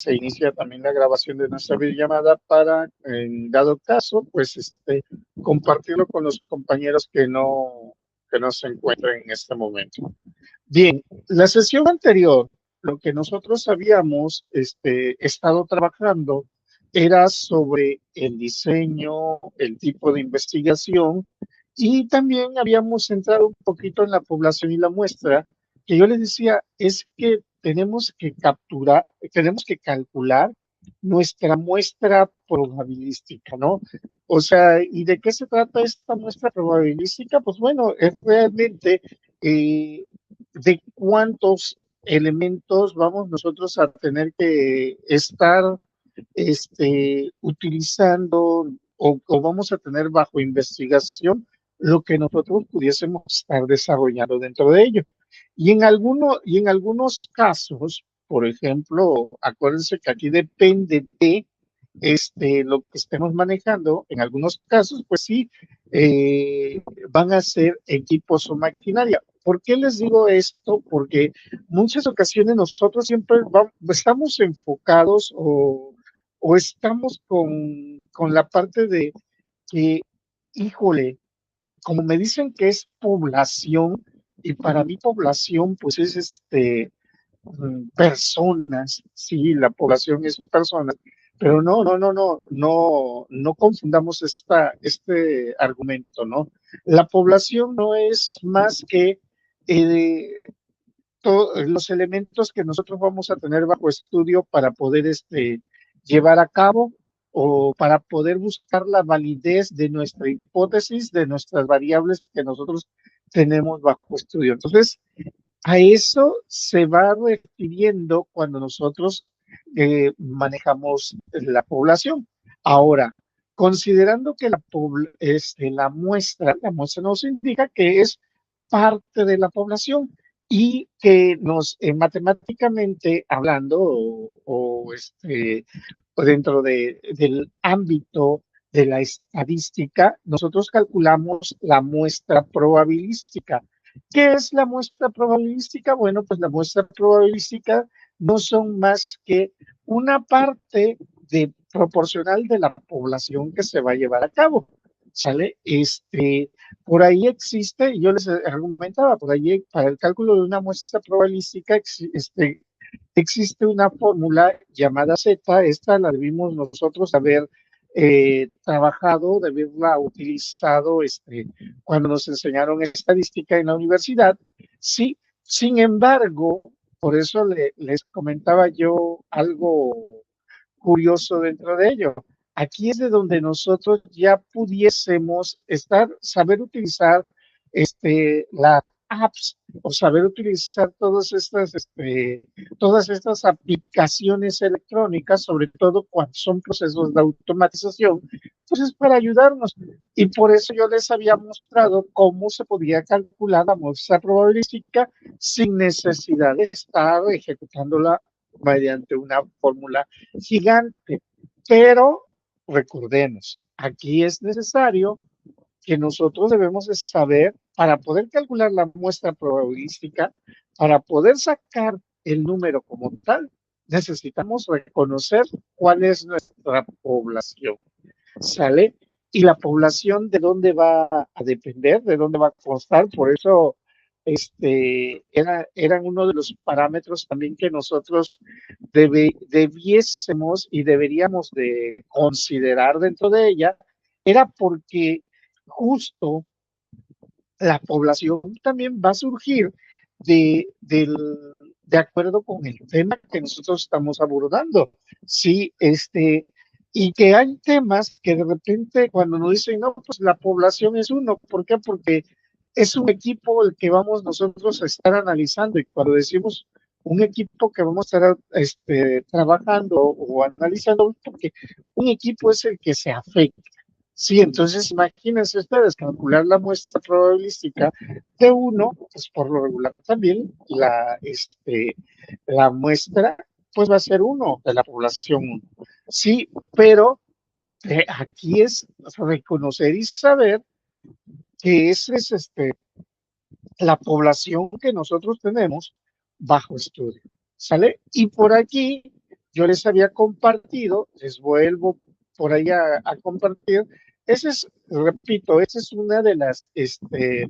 se inicia también la grabación de nuestra videollamada para, en dado caso, pues compartirlo con los compañeros que no se encuentran en este momento. Bien, la sesión anterior, lo que nosotros habíamos estado trabajando era sobre el diseño, el tipo de investigación y también habíamos entrado un poquito en la población y la muestra, que yo les decía, es que tenemos que capturar, tenemos que calcular nuestra muestra probabilística, ¿no? O sea, ¿y de qué se trata esta muestra probabilística? Pues bueno, es realmente eh, de cuántos elementos vamos nosotros a tener que estar utilizando o vamos a tener bajo investigación lo que nosotros pudiésemos estar desarrollando dentro de ello. Y en algunos casos, por ejemplo, acuérdense que aquí depende de lo que estemos manejando, en algunos casos, pues sí, van a ser equipos o maquinaria. ¿Por qué les digo esto? Porque muchas ocasiones nosotros siempre estamos enfocados o estamos con la parte de que, híjole, como me dicen que es población, y para mí población, pues es personas, sí, la población es personas, pero no confundamos este argumento, ¿no? La población no es más que eh, los elementos que nosotros vamos a tener bajo estudio para poder llevar a cabo o para poder buscar la validez de nuestra hipótesis, de nuestras variables que nosotros tenemos bajo estudio. Entonces, a eso se va refiriendo cuando nosotros manejamos la población. Ahora, considerando que la muestra nos indica que es parte de la población y que matemáticamente hablando o dentro del ámbito de la estadística, nosotros calculamos la muestra probabilística. ¿Qué es la muestra probabilística? Bueno, pues la muestra probabilística no son más que una parte proporcional de la población que se va a llevar a cabo. ¿Sale? Por ahí existe, yo les argumentaba, por ahí para el cálculo de una muestra probabilística existe una fórmula llamada Z, esta la debimos nosotros haber trabajado, de haberla utilizado cuando nos enseñaron estadística en la universidad. Sí, sin embargo, por eso les comentaba yo algo curioso dentro de ello. Aquí es de donde nosotros ya pudiésemos saber utilizar las apps o saber utilizar todas estas aplicaciones electrónicas, sobre todo cuando son procesos de automatización, pues es para ayudarnos. Y por eso yo les había mostrado cómo se podía calcular la muestra probabilística sin necesidad de estar ejecutándola mediante una fórmula gigante. Pero recordemos, aquí es necesario que nosotros debemos saber, para poder calcular la muestra probabilística, para poder sacar el número como tal, necesitamos reconocer cuál es nuestra población. ¿Sale? Y la población de dónde va a depender, de dónde va a constar, por eso eran uno de los parámetros también que nosotros debiésemos y deberíamos de considerar dentro de ella, era porque justo la población también va a surgir de acuerdo con el tema que nosotros estamos abordando. Sí, y que hay temas que de repente cuando nos dicen, no, pues la población es uno. ¿Por qué? Porque es un equipo el que vamos nosotros a estar analizando y cuando decimos un equipo que vamos a estar trabajando o analizando, porque un equipo es el que se afecta. Sí, entonces imagínense ustedes calcular la muestra probabilística de uno, pues por lo regular también la muestra pues va a ser uno de la población 1. Sí, pero aquí es reconocer y saber que esa es la población que nosotros tenemos bajo estudio, ¿sale? Y por aquí yo les había compartido, les vuelvo por ahí a compartir. Esa es, repito, esa es una de las, eh,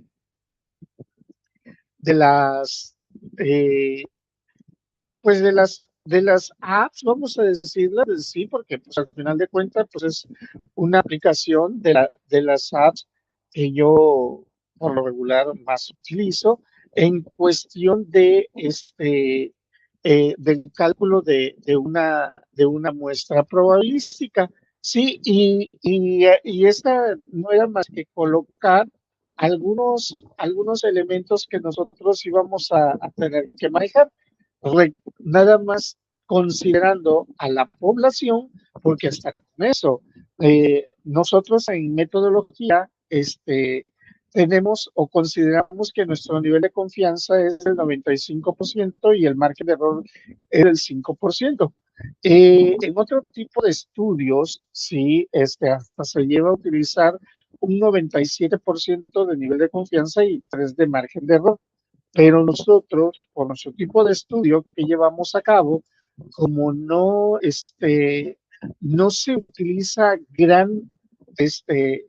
pues de las apps, vamos a decirla, pues sí, porque pues al final de cuentas, pues es una aplicación de las apps que yo por lo regular más utilizo en cuestión de del cálculo de una muestra probabilística. Sí, y esta no era más que colocar algunos elementos que nosotros íbamos a tener que manejar, nada más considerando a la población, porque hasta con eso, nosotros en metodología, tenemos o consideramos que nuestro nivel de confianza es del 95% y el margen de error es del 5%. En otro tipo de estudios, sí, hasta se lleva a utilizar un 97% de nivel de confianza y 3 de margen de error. Pero nosotros, por nuestro tipo de estudio que llevamos a cabo, como no se utiliza gran, este,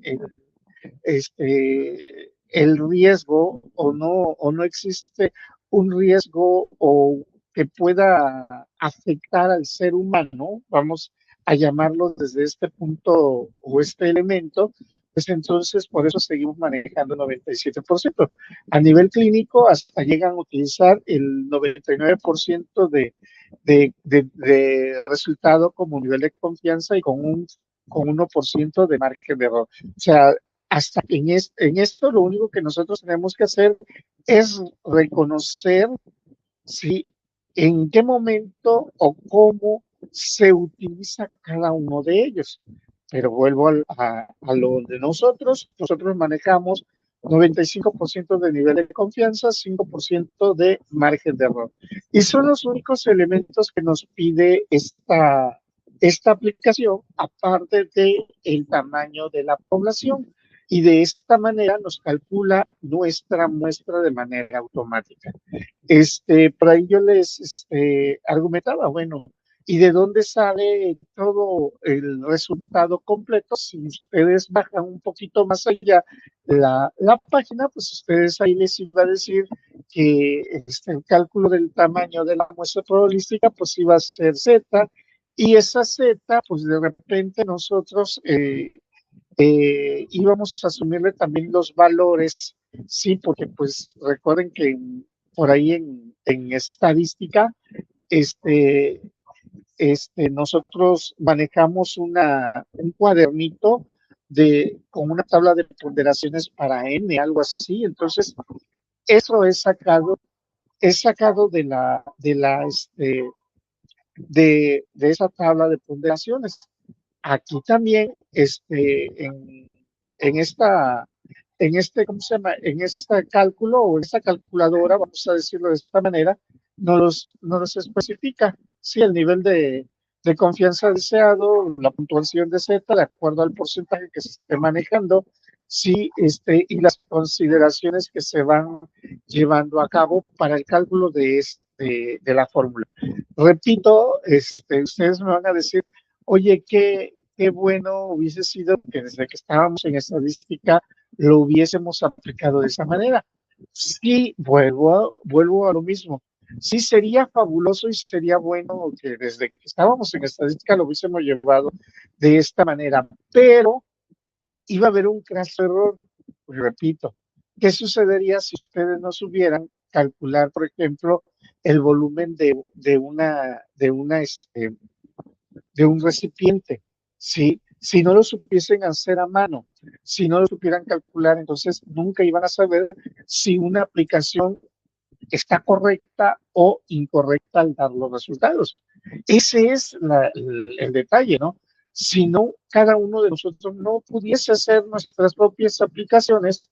el riesgo o no existe un riesgo o que pueda afectar al ser humano, vamos a llamarlo desde este punto o este elemento, pues entonces por eso seguimos manejando el 97%. A nivel clínico hasta llegan a utilizar el 99% de resultado como nivel de confianza y con 1% de margen de error. O sea, hasta en esto lo único que nosotros tenemos que hacer es reconocer si en qué momento o cómo se utiliza cada uno de ellos. Pero vuelvo a lo de nosotros manejamos 95% de nivel de confianza, 5% de margen de error. Y son los únicos elementos que nos pide esta aplicación, aparte del tamaño de la población. Y de esta manera nos calcula nuestra muestra de manera automática. Por ahí yo les argumentaba, bueno, ¿y de dónde sale todo el resultado completo? Si ustedes bajan un poquito más allá la página, pues ustedes ahí les iba a decir que el cálculo del tamaño de la muestra probabilística, pues iba a ser Z, y esa Z, pues de repente nosotros íbamos a asumirle también los valores, sí, porque pues recuerden que por ahí en estadística, este, nosotros manejamos un cuadernito con una tabla de ponderaciones para N, algo así. Entonces, eso es sacado de esa tabla de ponderaciones. Aquí también, en esta, ¿cómo se llama? En este cálculo o en esta calculadora, vamos a decirlo de esta manera, no los especifica. Sí, el nivel de confianza deseado, la puntuación de Z, de acuerdo al porcentaje que se esté manejando, sí, y las consideraciones que se van llevando a cabo para el cálculo de la fórmula. Repito, ustedes me van a decir, oye, qué bueno hubiese sido que desde que estábamos en estadística lo hubiésemos aplicado de esa manera. Sí, vuelvo a lo mismo. Sí, sería fabuloso y sería bueno que desde que estábamos en estadística lo hubiésemos llevado de esta manera, pero iba a haber un craso error. Pues, repito, ¿qué sucedería si ustedes no supieran calcular, por ejemplo, el volumen de un recipiente? ¿Sí? Si no lo supiesen hacer a mano, si no lo supieran calcular, entonces nunca iban a saber si una aplicación está correcta o incorrecta al dar los resultados. Ese es el detalle, ¿no? Si no, cada uno de nosotros no pudiese hacer nuestras propias aplicaciones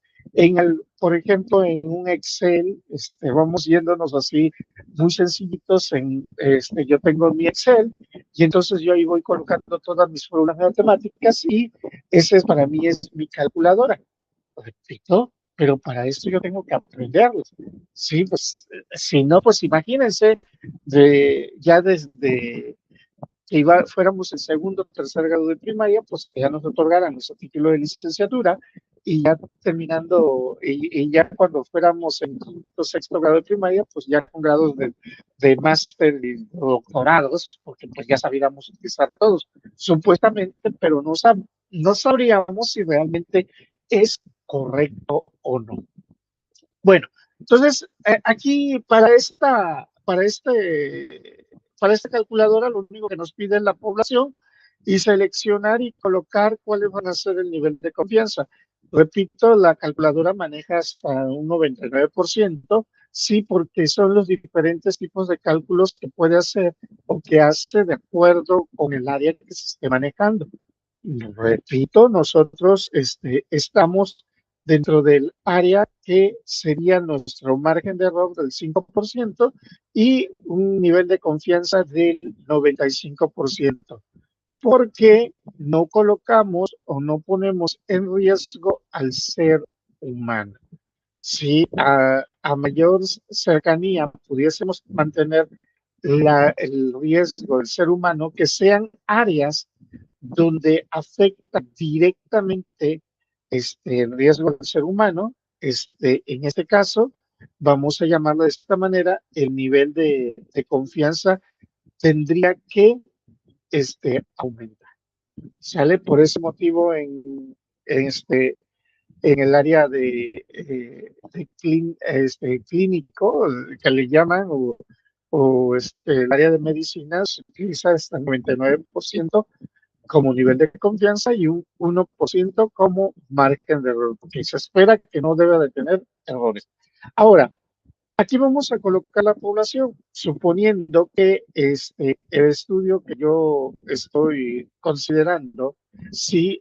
por ejemplo, en un Excel, vamos yéndonos así muy sencillitos, yo tengo mi Excel y entonces yo ahí voy colocando todas mis fórmulas matemáticas y ese es, para mí es mi calculadora. Repito, pero para esto yo tengo que aprenderlos. Sí, pues si no, pues imagínense, ya desde que fuéramos en segundo o tercer grado de primaria, pues que ya nos otorgaran nuestro título de licenciatura y ya terminando, y ya cuando fuéramos en quinto, sexto grado de primaria, pues ya con grados de máster y doctorados, porque pues ya sabíamos utilizar todos, supuestamente, pero no sabríamos si realmente es correcto o no. Bueno, entonces aquí para esta calculadora lo único que nos pide es la población y seleccionar y colocar cuáles van a ser el nivel de confianza. Repito, la calculadora maneja hasta un 99%, sí, porque son los diferentes tipos de cálculos que puede hacer o que hace de acuerdo con el área que se esté manejando. Repito, nosotros estamos dentro del área que sería nuestro margen de error del 5% y un nivel de confianza del 95%, porque no colocamos o no ponemos en riesgo al ser humano. Si a mayor cercanía pudiésemos mantener el riesgo del ser humano, que sean áreas donde afecta directamente el riesgo del ser humano, en este caso, vamos a llamarlo de esta manera, el nivel de confianza tendría que aumentar. ¿Sale? Por ese motivo, en, este, en el área de clínico, que le llaman, o el área de medicina, se utiliza hasta el 99% como nivel de confianza y un 1% como margen de error, porque se espera que no debe de tener errores. Ahora, aquí vamos a colocar la población, suponiendo que el estudio que yo estoy considerando, si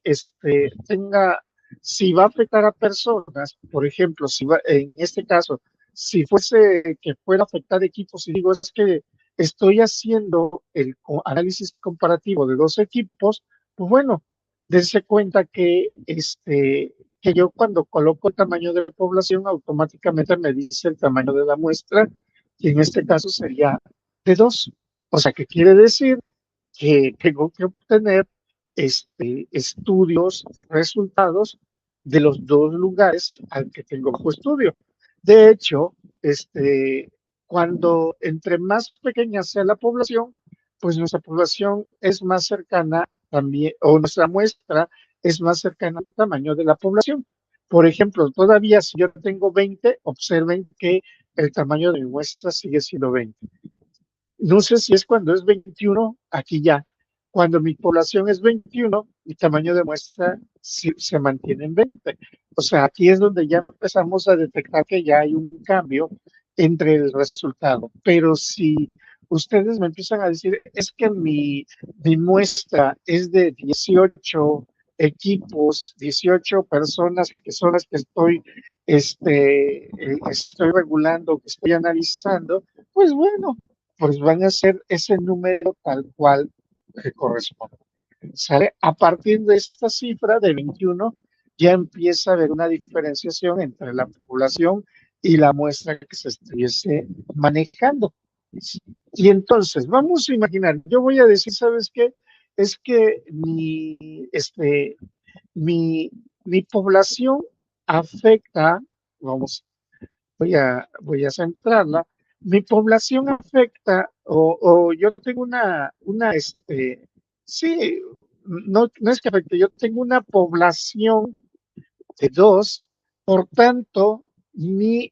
si va a afectar a personas, por ejemplo, en este caso, si fuese que fuera a afectar equipos, y digo, es que estoy haciendo el análisis comparativo de dos equipos, pues bueno, dense cuenta que yo cuando coloco el tamaño de población automáticamente me dice el tamaño de la muestra, y en este caso sería de 2. O sea, que quiere decir que tengo que obtener estudios, resultados de los dos lugares al que tengo estudio. De hecho, cuando entre más pequeña sea la población, pues nuestra población es más cercana también, o nuestra muestra es más cercana al tamaño de la población. Por ejemplo, todavía si yo tengo 20, observen que el tamaño de mi muestra sigue siendo 20. No sé si es cuando es 21, aquí ya. Cuando mi población es 21, mi tamaño de muestra se mantiene en 20. O sea, aquí es donde ya empezamos a detectar que ya hay un cambio entre el resultado. Pero si ustedes me empiezan a decir, es que mi muestra es de 18 equipos, 18 personas que son las que estoy regulando, que estoy analizando, pues bueno, pues van a ser ese número tal cual que corresponde. ¿Sale? A partir de esta cifra de 21, ya empieza a haber una diferenciación entre la población y la muestra que se estuviese manejando. Y entonces, vamos a imaginar, yo voy a decir, ¿sabes qué? Es que mi población afecta, vamos, voy a centrarla. Mi población afecta, o yo tengo sí, no es que afecte, yo tengo una población de 2, por tanto, mi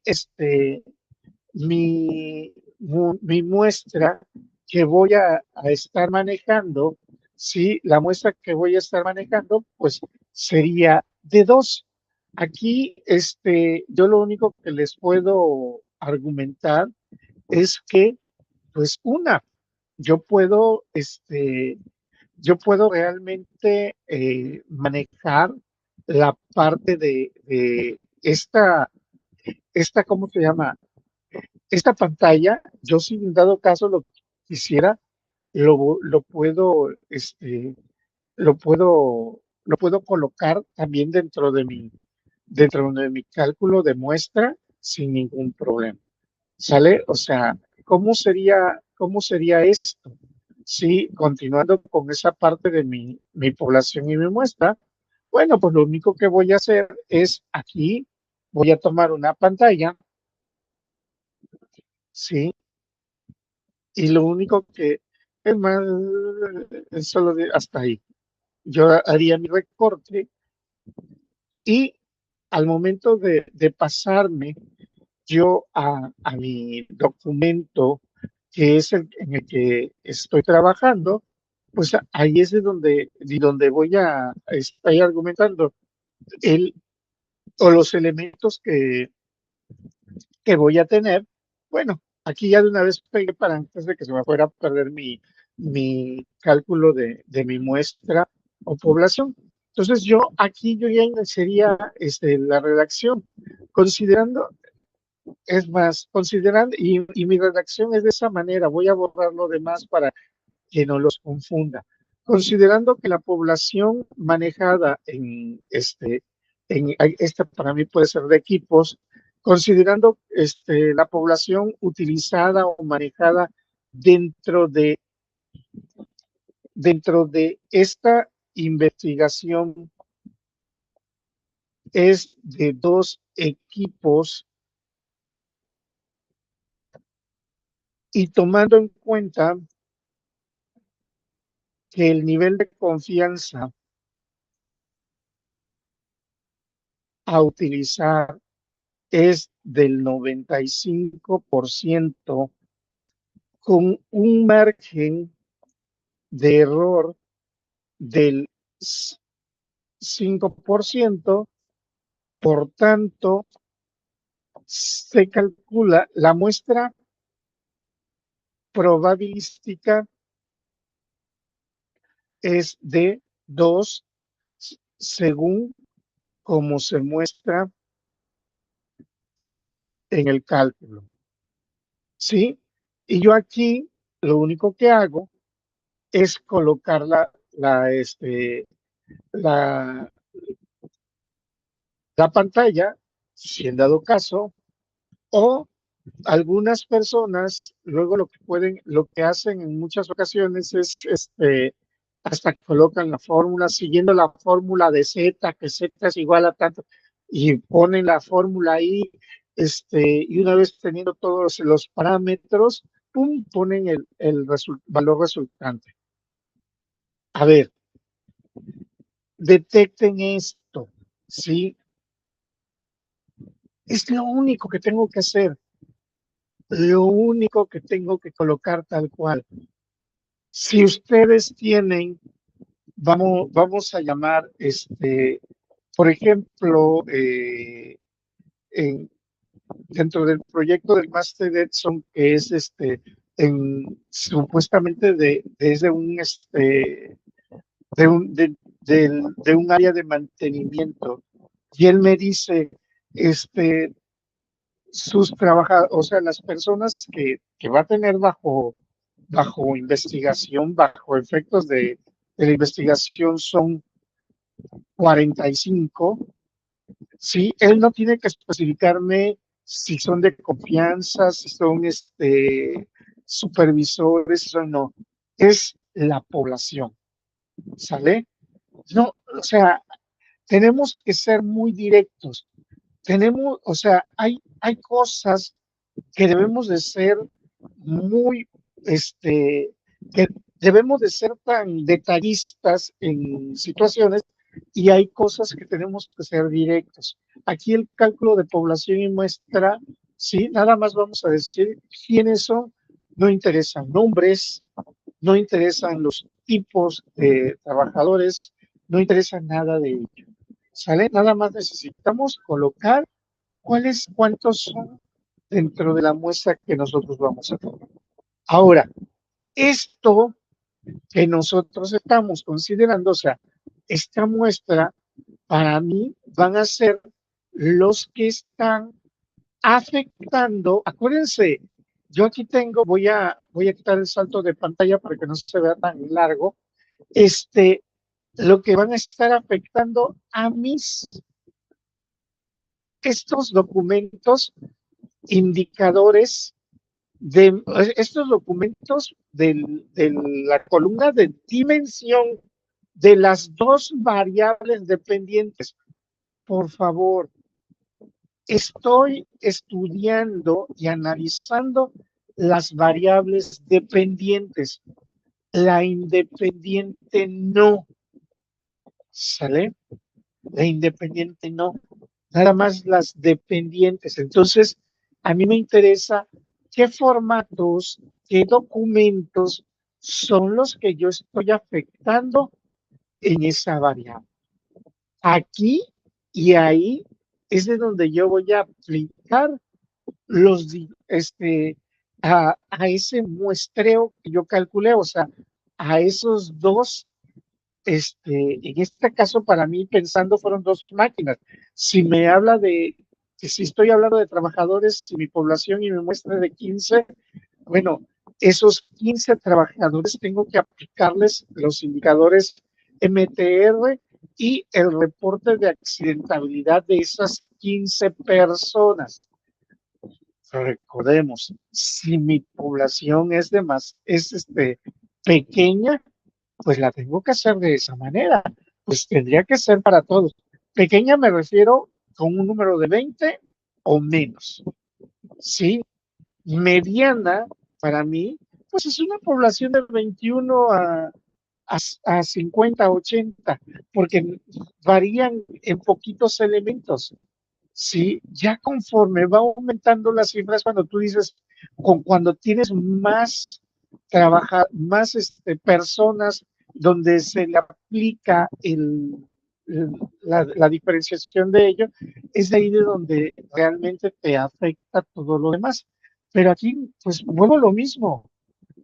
muestra que voy a estar manejando, sí, la muestra que voy a estar manejando, pues sería de 2. Aquí, yo lo único que les puedo argumentar es que, pues, yo puedo, yo puedo realmente manejar la parte de ¿cómo se llama? Esta pantalla, yo si en dado caso lo quisiera, lo puedo, lo puedo colocar también dentro de mi cálculo de muestra sin ningún problema. ¿Sale? O sea, cómo sería esto? sí, continuando con esa parte de mi población y mi muestra, bueno, pues lo único que voy a hacer es aquí, voy a tomar una pantalla, sí, y lo único que es más, es solo hasta ahí. Yo haría mi recorte y al momento de pasarme yo a mi documento, que es el en el que estoy trabajando, pues ahí es de donde voy a estar argumentando el, o los elementos que voy a tener. Bueno, aquí ya de una vez pegué para antes de que se me fuera a perder mi cálculo de mi muestra o población. Entonces yo aquí yo ya iniciaría la redacción, considerando, es más, considerando, y mi redacción es de esa manera, voy a borrar lo demás para que no los confunda. Considerando que la población manejada en esta para mí puede ser de equipos, considerando la población utilizada o manejada dentro de, dentro de esta investigación es de 2 equipos y tomando en cuenta que el nivel de confianza a utilizar es del 95% con un margen de error del 5%, por tanto, se calcula la muestra probabilística es de 2 según como se muestra en el cálculo. ¿Sí? Y yo aquí lo único que hago es colocar la, la pantalla, si en dado caso, o algunas personas luego lo que hacen en muchas ocasiones es hasta colocan la fórmula, siguiendo la fórmula de Z, que Z es igual a tanto, y ponen la fórmula ahí, y una vez teniendo todos los parámetros, pum, ponen valor resultante. A ver, detecten esto, ¿sí? Es lo único que tengo que hacer, lo único que tengo que colocar tal cual. Si ustedes tienen, vamos a llamar, por ejemplo, en- dentro del proyecto del Master Edson, que es supuestamente desde de un área de mantenimiento, y él me dice, sus trabajadores, o sea, las personas que va a tener bajo investigación, bajo efectos de la investigación son 45, sí, él no tiene que especificarme si son de confianza, si son supervisores, eso no, es la población, ¿sale? No, o sea, tenemos que ser muy directos, o sea, hay cosas que debemos de ser muy, que debemos de ser tan detallistas en situaciones y hay cosas que tenemos que ser directos. Aquí el cálculo de población y muestra, sí, nada más vamos a decir quiénes son, no interesan nombres, no interesan los tipos de trabajadores, no interesa nada de ello. ¿Sale? Nada más necesitamos colocar cuántos son dentro de la muestra que nosotros vamos a tomar. Ahora, esto que nosotros estamos considerando, o sea, esta muestra, para mí van a ser los que están afectando, acuérdense, yo aquí tengo, voy a quitar el salto de pantalla para que no se vea tan largo, lo que van a estar afectando a estos documentos indicadores de estos documentos de la columna de dimensión de las dos variables dependientes. Por favor, estoy estudiando y analizando las variables dependientes. La independiente no, ¿sale? La independiente no, nada más las dependientes. Entonces, a mí me interesa qué formatos, qué documentos son los que yo estoy afectando en esa variable. Aquí y ahí es de donde yo voy a aplicar los, a ese muestreo que yo calculé, o sea, a esos dos, en este caso para mí pensando fueron dos máquinas. Si me habla de, que si estoy hablando de trabajadores, si mi población y mi muestra de 15, bueno, esos 15 trabajadores tengo que aplicarles los indicadores MTR y el reporte de accidentabilidad de esas 15 personas. Recordemos, si mi población es de más, pequeña, pues la tengo que hacer de esa manera. Pues tendría que ser para todos. Pequeña me refiero con un número de 20 o menos. ¿Sí? Mediana, para mí, pues es una población de 21 a 50, 80, porque varían en poquitos elementos. Sí, ya conforme va aumentando las cifras, cuando tú dices, cuando tienes más más personas donde se le aplica la diferenciación de ello, es de ahí de donde realmente te afecta todo lo demás. Pero aquí, pues, vuelvo lo mismo.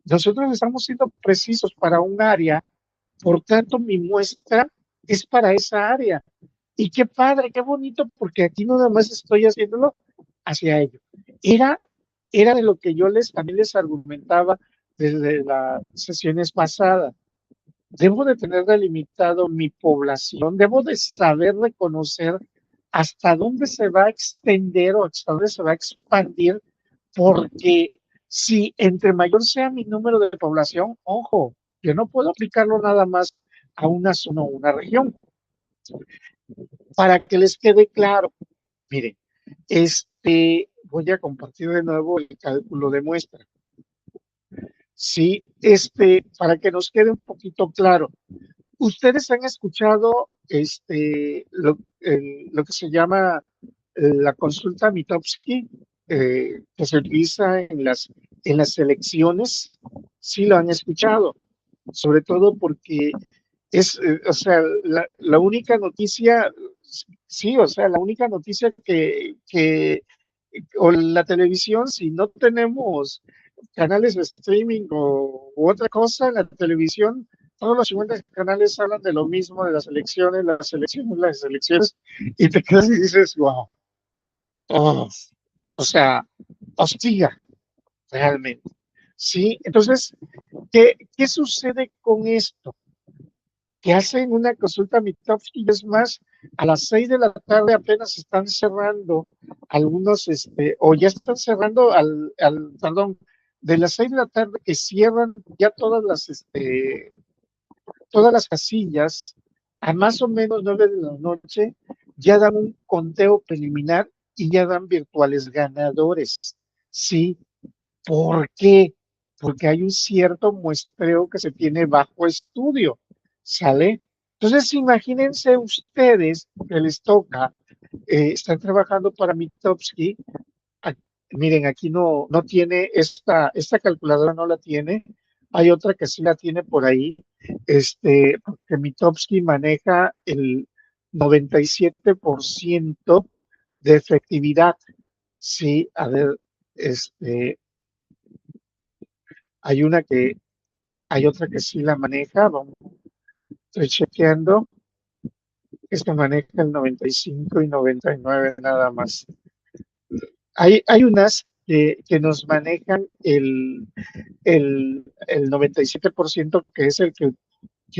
Nosotros estamos siendo precisos para un área, por tanto, mi muestra es para esa área. Y qué padre, qué bonito, porque aquí nada más estoy haciéndolo hacia ello. Era, era de lo que yo también les argumentaba desde las sesiones pasadas. Debo de tener delimitado mi población, debo de saber reconocer hasta dónde se va a extender o hasta dónde se va a expandir, porque si entre mayor sea mi número de población, ojo, yo no puedo aplicarlo nada más a una zona o una región. Para que les quede claro, miren, voy a compartir de nuevo el cálculo de muestra. Sí, para que nos quede un poquito claro. Ustedes han escuchado lo que se llama la consulta Mitofsky, que se utiliza en las elecciones. Sí, lo han escuchado, sobre todo porque o sea, la única noticia, sí, o sea, la única noticia o la televisión, si no tenemos canales de streaming u otra cosa en la televisión, todos los 50 canales hablan de lo mismo, de las elecciones, y te quedas y dices, wow, oh, o sea, hostiga, realmente. Sí, entonces, ¿qué sucede con esto? Que hacen una consulta Mitofsky y es más, a las 6 de la tarde apenas están cerrando algunos, o ya están cerrando perdón, de las 6 de la tarde que cierran ya todas las casillas, a más o menos 9 de la noche, ya dan un conteo preliminar y ya dan virtuales ganadores. Sí, ¿por qué? Porque hay un cierto muestreo que se tiene bajo estudio, ¿sale? Entonces, imagínense ustedes que les toca, están trabajando para Mitofsky. Miren, aquí no tiene, esta calculadora no la tiene, hay otra que sí la tiene por ahí, porque Mitofsky maneja el 97% de efectividad. Sí, a ver, hay hay otra que sí la maneja, estoy chequeando, esta maneja el 95 y 99 nada más. Hay unas que nos manejan el 97%, que es el que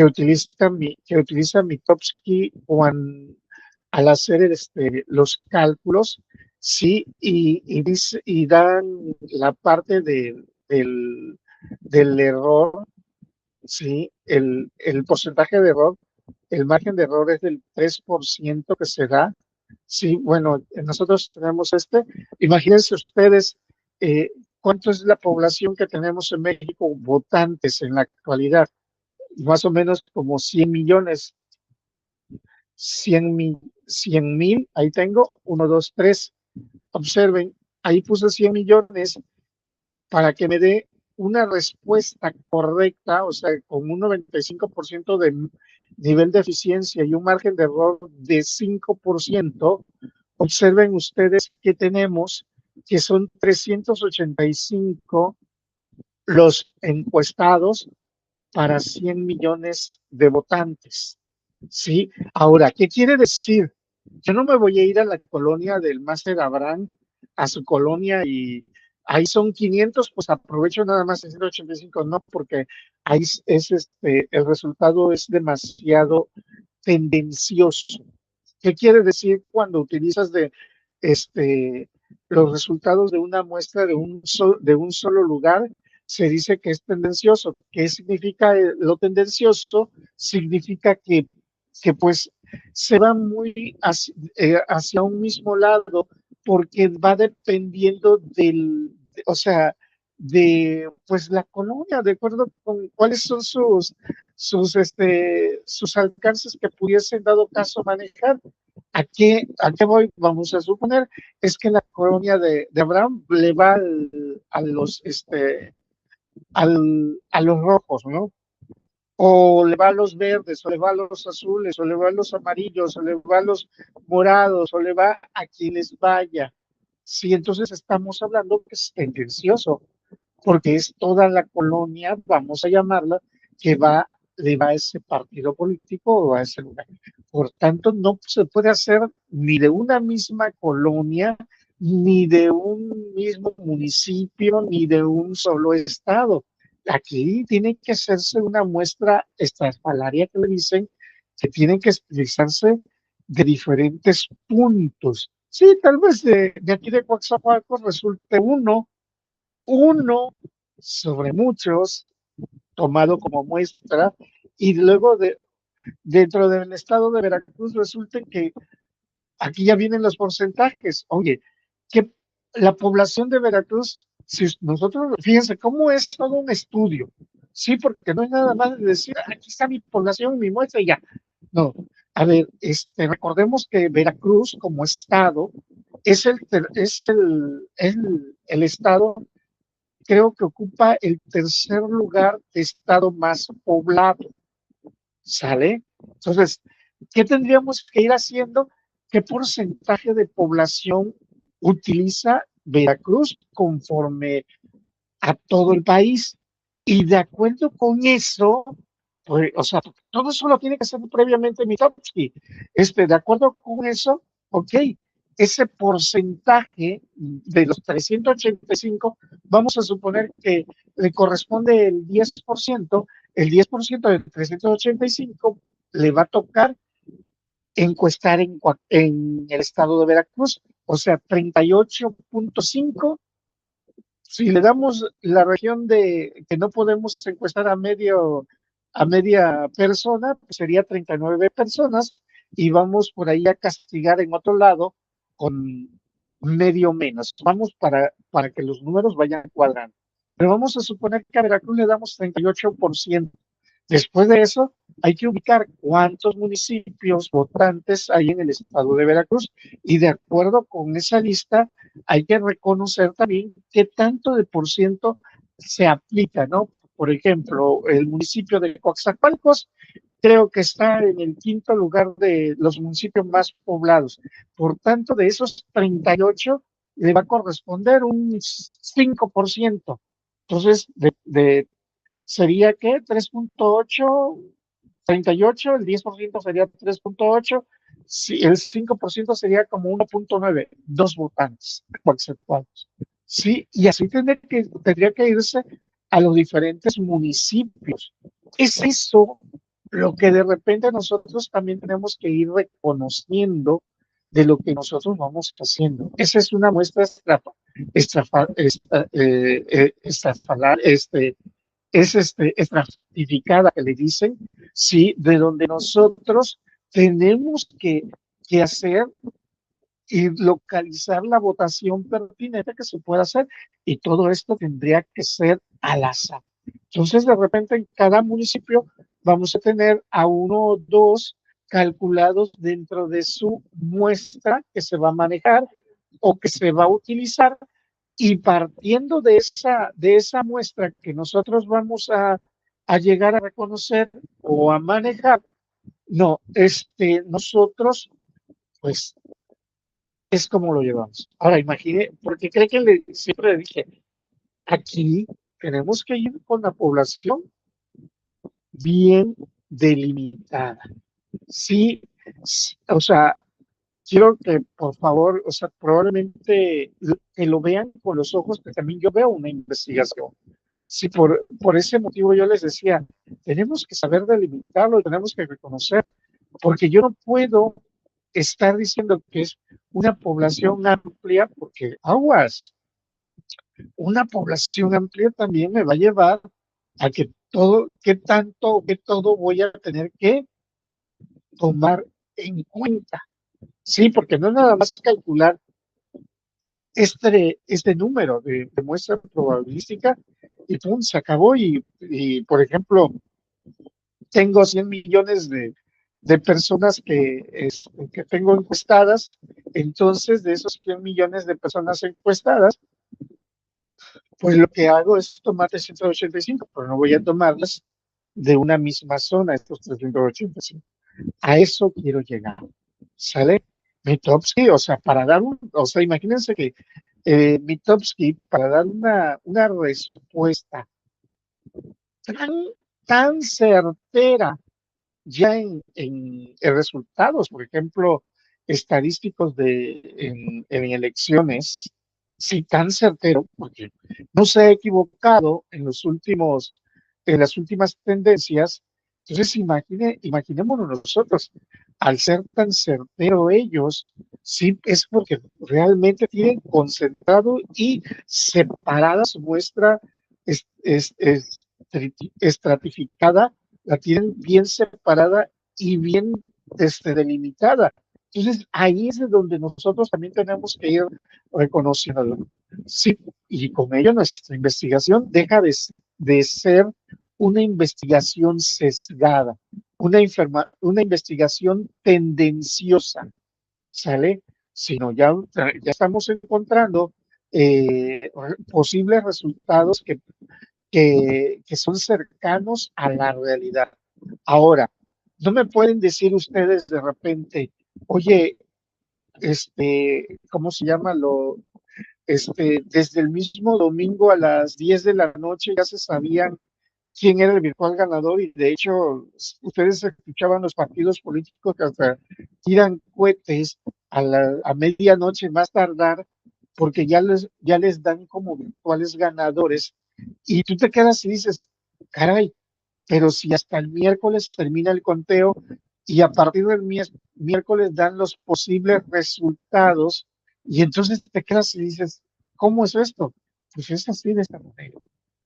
utiliza Mitofsky al hacer los cálculos, sí, y dan la parte del error, sí, el porcentaje de error, el margen de error es del 3% que se da. Sí, bueno, nosotros tenemos imagínense ustedes eh, cuánto es la población que tenemos en México, votantes en la actualidad, más o menos como 100 millones, 100 mil, ahí tengo, uno, 2, 3. Observen, ahí puse 100 millones para que me dé una respuesta correcta, o sea, con un 95% de nivel de eficiencia y un margen de error de 5%. Observen ustedes que tenemos, que son 385 los encuestados para 100 millones de votantes. ¿Sí? Ahora, ¿qué quiere decir? Yo no me voy a ir a la colonia del Máster Abraham, a su colonia, y ahí son 500, pues aprovecho nada más en 185, no, porque ahí el resultado es demasiado tendencioso. ¿Qué quiere decir cuando utilizas este, los resultados de una muestra de un solo lugar? Se dice que es tendencioso. ¿Qué significa lo tendencioso? Significa que pues se va muy hacia un mismo lado porque va dependiendo o sea, de pues la colonia, de acuerdo con cuáles son sus alcances que pudiesen dado caso manejar. ¿A qué voy? Vamos a suponer, es que la colonia de Abraham le va a los rojos, ¿no? O le va a los verdes, o le va a los azules, o le va a los amarillos, o le va a los morados, o le va a quienes vaya. Sí, entonces estamos hablando que es tendencioso, porque es toda la colonia, vamos a llamarla, que le va a ese partido político o a ese lugar. Por tanto, no se puede hacer ni de una misma colonia, ni de un mismo municipio, ni de un solo estado. Aquí tiene que hacerse una muestra estrafalaria que le dicen que tienen que utilizarse de diferentes puntos. Sí, tal vez de aquí de Coaxacualcos resulte uno sobre muchos tomado como muestra, y luego dentro del estado de Veracruz resulta que aquí ya vienen los porcentajes. Oye, que la población de Veracruz, si nosotros, fíjense cómo es todo un estudio, sí, porque no es nada más de decir, aquí está mi población, mi muestra y ya. No, a ver, recordemos que Veracruz como estado es el estado, creo que ocupa el tercer lugar de estado más poblado, ¿sale? Entonces, ¿qué tendríamos que ir haciendo? ¿Qué porcentaje de población utiliza Veracruz conforme a todo el país? Y de acuerdo con eso, pues, o sea, todo eso lo tiene que hacer previamente Mitofsky. De acuerdo con eso, ok, ese porcentaje de los 385, vamos a suponer que le corresponde el 10% de 385 le va a tocar encuestar en el estado de Veracruz, o sea, 38.5. Si le damos la región de que no podemos encuestar a media persona, pues sería 39 personas, y vamos por ahí a castigar en otro lado con medio menos. Vamos para que los números vayan cuadrando. Pero vamos a suponer que a Veracruz le damos 38%. Después de eso, hay que ubicar cuántos municipios votantes hay en el estado de Veracruz, y de acuerdo con esa lista hay que reconocer también qué tanto de por ciento se aplica, ¿no? Por ejemplo, el municipio de Coaxacualcos creo que está en el quinto lugar de los municipios más poblados. Por tanto, de esos 38 le va a corresponder un 5%. Entonces, sería que 3.8, 38, el 10% sería 3.8, si el 5% sería como 1.9, dos votantes conceptuales. Sí, y así tendría que irse a los diferentes municipios. Es eso lo que de repente nosotros también tenemos que ir reconociendo de lo que nosotros vamos haciendo. Esa es una muestra estratificada que le dicen, sí, de donde nosotros tenemos que hacer y localizar la votación pertinente que se pueda hacer. Y todo esto tendría que ser al azar. Entonces, de repente, en cada municipio vamos a tener a uno o dos calculados dentro de su muestra que se va a manejar o que se va a utilizar, y partiendo de esa muestra que nosotros vamos a llegar a reconocer o a manejar, no, nosotros, pues, es como lo llevamos. Ahora, imagine, porque cree que siempre le dije, aquí tenemos que ir con la población bien delimitada. Sí, sí, o sea, quiero que por favor, o sea, probablemente que lo vean con los ojos que también yo veo una investigación. Sí, por ese motivo yo les decía, tenemos que saber delimitarlo, tenemos que reconocer, porque yo no puedo estar diciendo que es una población amplia, porque aguas, una población amplia también me va a llevar a que todo, qué tanto, qué todo voy a tener que tomar en cuenta. Sí, porque no es nada más calcular este número de muestra probabilística y pum, se acabó. Por ejemplo, tengo 100 millones de personas que tengo encuestadas, entonces de esos 100 millones de personas encuestadas, pues lo que hago es tomar 385, pero no voy a tomarlas de una misma zona, estos 385. A eso quiero llegar. ¿Sale? Mitofsky, o sea, o sea, imagínense que Mitofsky, para dar una respuesta tan, tan certera ya en resultados, por ejemplo, estadísticos en elecciones, sí, tan certero, porque no se ha equivocado en las últimas tendencias. Entonces, imaginémonos nosotros, al ser tan certero ellos, sí, es porque realmente tienen concentrado y separada su muestra estratificada, la tienen bien separada y bien delimitada. Entonces, ahí es de donde nosotros también tenemos que ir reconociéndolo. Sí, y con ello nuestra investigación deja de ser una investigación sesgada, una investigación tendenciosa, ¿sale? Sino ya estamos encontrando posibles resultados que son cercanos a la realidad. Ahora, no me pueden decir ustedes de repente, oye, ¿cómo se llama? Desde el mismo domingo a las 10 de la noche ya se sabían quién era el virtual ganador, y de hecho ustedes escuchaban los partidos políticos que hasta tiran cohetes a medianoche más tardar porque ya les dan como virtuales ganadores, y tú te quedas y dices, caray, pero si hasta el miércoles termina el conteo y a partir del miércoles dan los posibles resultados, y entonces te quedas y dices, ¿cómo es esto? Pues es así, de esta manera.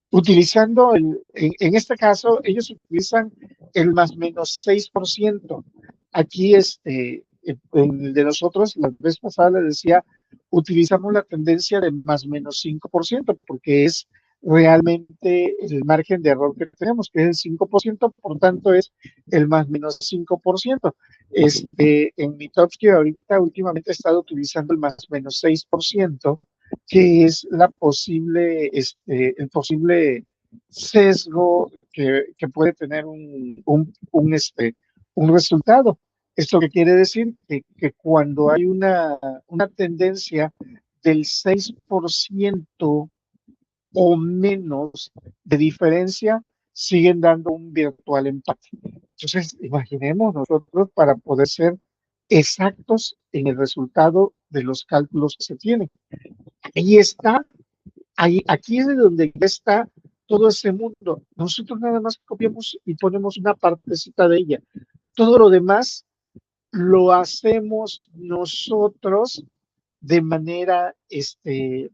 Utilizando, en este caso, ellos utilizan el más menos 6%. Aquí, el de nosotros, la vez pasada les decía, utilizamos la tendencia de más menos 5%, porque es realmente el margen de error que tenemos, que es el 5%, por tanto es el más menos 5%. En Mitofsky ahorita últimamente he estado utilizando el más menos 6%, que es el posible sesgo que puede tener un resultado. Esto que quiere decir que cuando hay una tendencia del 6% o menos de diferencia, siguen dando un virtual empate. Entonces, imaginemos nosotros para poder ser exactos en el resultado de los cálculos que se tienen. Ahí está, aquí es de donde está todo ese mundo. Nosotros nada más copiamos y ponemos una partecita de ella. Todo lo demás lo hacemos nosotros de manera, ¿qué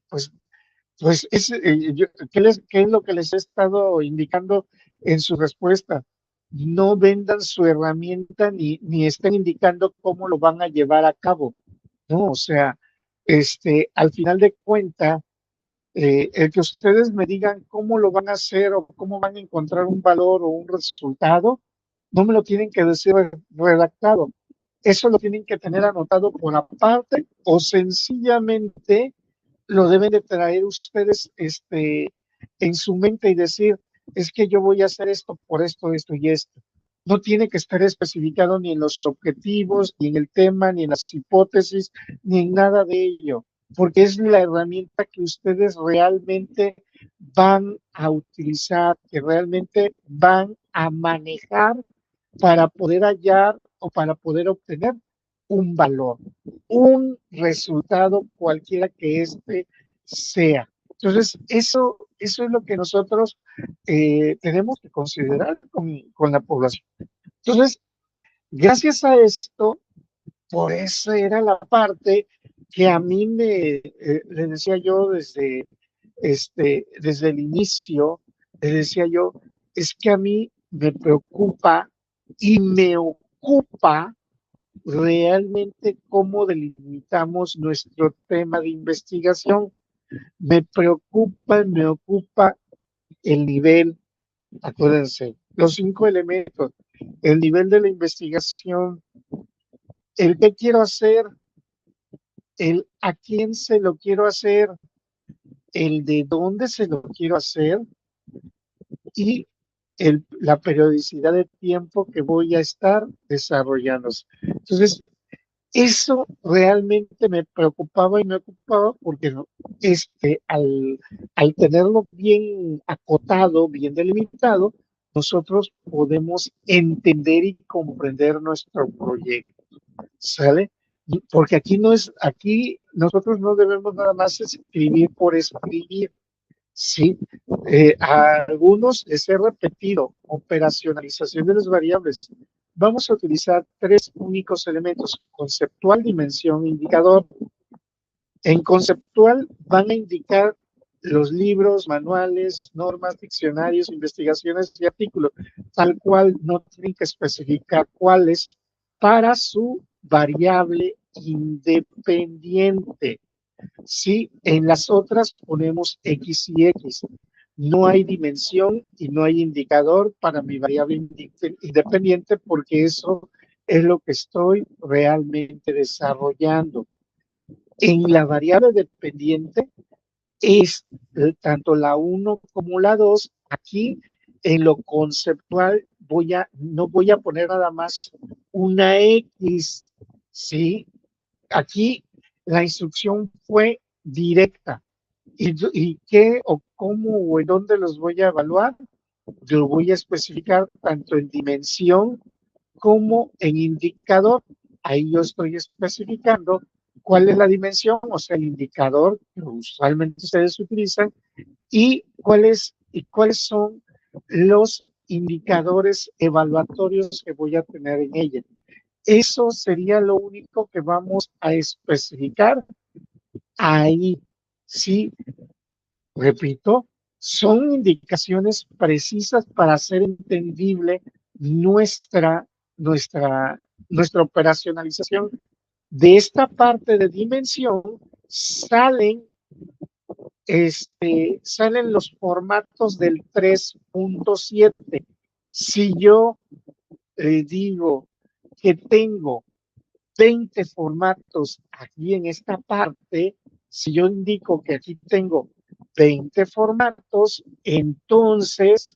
es lo que les he estado indicando en su respuesta? No vendan su herramienta ni estén indicando cómo lo van a llevar a cabo, ¿no? O sea, al final de cuentas, el que ustedes me digan cómo lo van a hacer o cómo van a encontrar un valor o un resultado, no me lo tienen que decir redactado. Eso lo tienen que tener anotado por aparte o sencillamente lo deben de traer ustedes en su mente y decir, es que yo voy a hacer esto por esto, esto y esto. No tiene que estar especificado ni en los objetivos, ni en el tema, ni en las hipótesis, ni en nada de ello, porque es la herramienta que ustedes realmente van a utilizar, que realmente van a manejar para poder hallar o para poder obtener un valor, un resultado cualquiera que sea. Entonces, eso es lo que nosotros tenemos que considerar con la población. Entonces, gracias a esto, por eso era la parte que a mí le decía yo desde el inicio, le decía yo, es que a mí me preocupa y me ocupa realmente cómo delimitamos nuestro tema de investigación. Me ocupa el nivel, acuérdense, los 5 elementos, el nivel de la investigación, el qué quiero hacer, el a quién se lo quiero hacer, el de dónde se lo quiero hacer y la periodicidad de tiempo que voy a estar desarrollándose. Entonces, eso realmente me preocupaba y me ocupaba porque al tenerlo bien acotado, bien delimitado, nosotros podemos entender y comprender nuestro proyecto, ¿sale? Porque aquí nosotros no debemos nada más escribir por escribir, ¿sí? A algunos les he repetido, operacionalización de las variables. Vamos a utilizar 3 únicos elementos, conceptual, dimensión, indicador. En conceptual van a indicar los libros, manuales, normas, diccionarios, investigaciones y artículos, tal cual no tienen que especificar cuáles para su variable independiente. Sí, en las otras ponemos X y X. No hay dimensión y no hay indicador para mi variable independiente porque eso es lo que estoy realmente desarrollando. En la variable dependiente es tanto la 1 como la 2. Aquí en lo conceptual no voy a poner nada más una X, ¿sí? Aquí la instrucción fue directa. ¿Y qué o cómo o en dónde los voy a evaluar? Lo voy a especificar tanto en dimensión como en indicador. Ahí yo estoy especificando cuál es la dimensión, o sea, el indicador que usualmente ustedes utilizan y cuáles son los indicadores evaluatorios que voy a tener en ella. Eso sería lo único que vamos a especificar ahí. Sí, repito, son indicaciones precisas para hacer entendible nuestra, nuestra, nuestra operacionalización. De esta parte de dimensión salen los formatos del 3.7. Si yo digo que tengo 20 formatos aquí en esta parte, si yo indico que aquí tengo 20 formatos, entonces,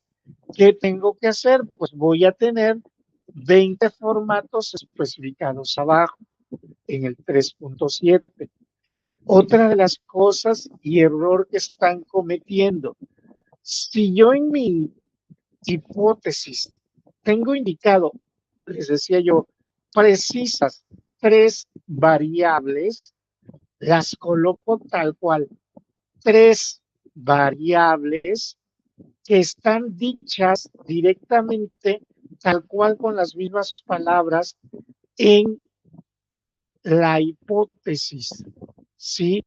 ¿qué tengo que hacer? Pues voy a tener 20 formatos especificados abajo en el 3.7. Otra de las cosas y error que están cometiendo, si yo en mi hipótesis tengo indicado, les decía yo, precisas 3 variables, las coloco tal cual, 3 variables que están dichas directamente tal cual con las mismas palabras en la hipótesis, ¿sí?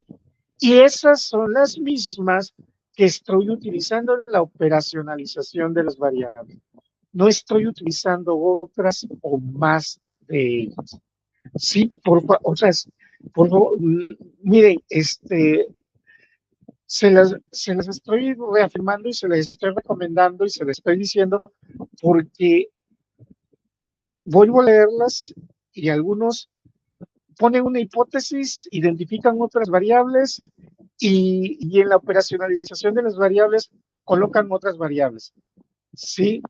Y esas son las mismas que estoy utilizando en la operacionalización de las variables. No estoy utilizando otras o más de ellas. Sí, o sea, por favor, miren, se las estoy reafirmando y se les estoy recomendando y se les estoy diciendo porque vuelvo a leerlas y algunos ponen una hipótesis, identifican otras variables y en la operacionalización de las variables colocan otras variables. Sí,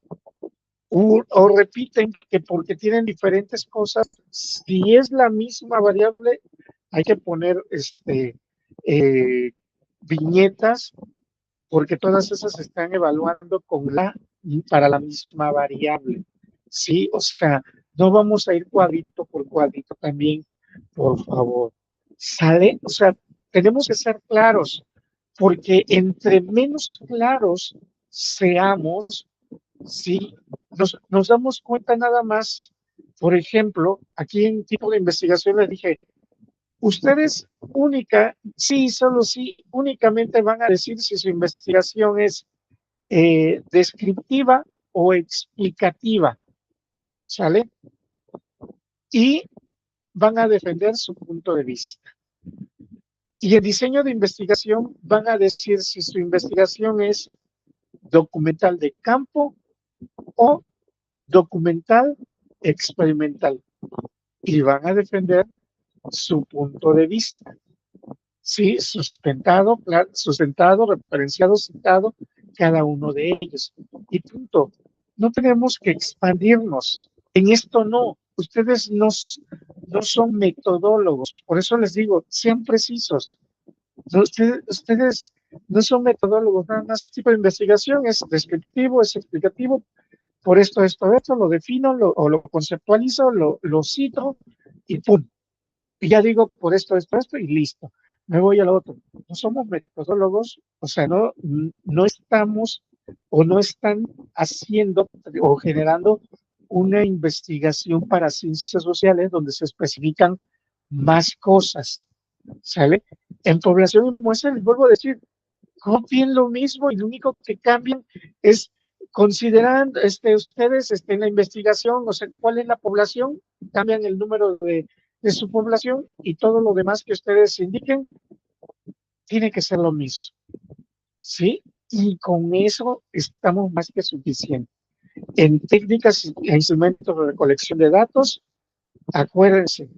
o repiten que porque tienen diferentes cosas, si es la misma variable, hay que poner eh, viñetas porque todas esas se están evaluando para la misma variable. Sí, o sea, no vamos a ir cuadrito por cuadrito también, por favor. ¿Sale? O sea, tenemos que ser claros, porque entre menos claros seamos, sí, nos damos cuenta nada más. Por ejemplo, aquí en tipo de investigación les dije, ustedes solo sí, únicamente van a decir si su investigación es descriptiva o explicativa, ¿sale? Y van a defender su punto de vista. Y el diseño de investigación van a decir si su investigación es documental de campo o documental experimental. Y van a defender su punto de vista. Sí, sustentado, referenciado, citado, cada uno de ellos. Y punto. No tenemos que expandirnos. En esto no. Ustedes no son metodólogos. Por eso les digo, sean precisos. No, ustedes no son metodólogos, nada más tipo de investigación, es descriptivo, es explicativo, por esto, lo defino, o lo conceptualizo, lo cito y pum. Y ya digo por esto, y listo. Me voy al otro. No somos metodólogos, o sea, no estamos o no están haciendo o generando una investigación para ciencias sociales donde se especifican más cosas, ¿sale? En población y muestra, les vuelvo a decir, copien lo mismo y lo único que cambian es considerando ustedes en la investigación, o sea, cuál es la población, cambian el número de su población y todo lo demás que ustedes indiquen tiene que ser lo mismo, ¿sí? Y con eso estamos más que suficientes. En técnicas e instrumentos de recolección de datos, acuérdense,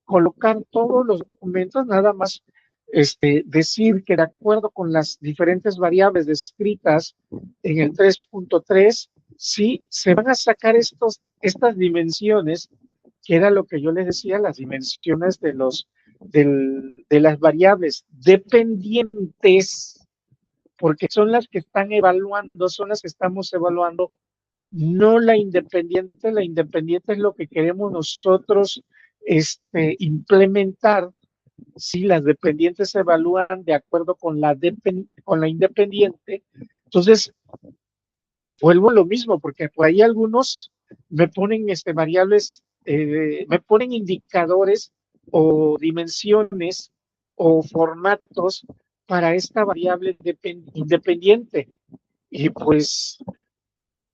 colocar todos los documentos, nada más decir que de acuerdo con las diferentes variables descritas en el 3.3, sí, se van a sacar estas dimensiones, que era lo que yo les decía, las dimensiones de las variables dependientes, porque son las que están evaluando, son las que estamos evaluando, no la independiente es lo que queremos nosotros implementar. Si las dependientes se evalúan de acuerdo con con la independiente, entonces vuelvo a lo mismo, porque por ahí algunos me ponen variables, me ponen indicadores o dimensiones o formatos para esta variable independiente. Y pues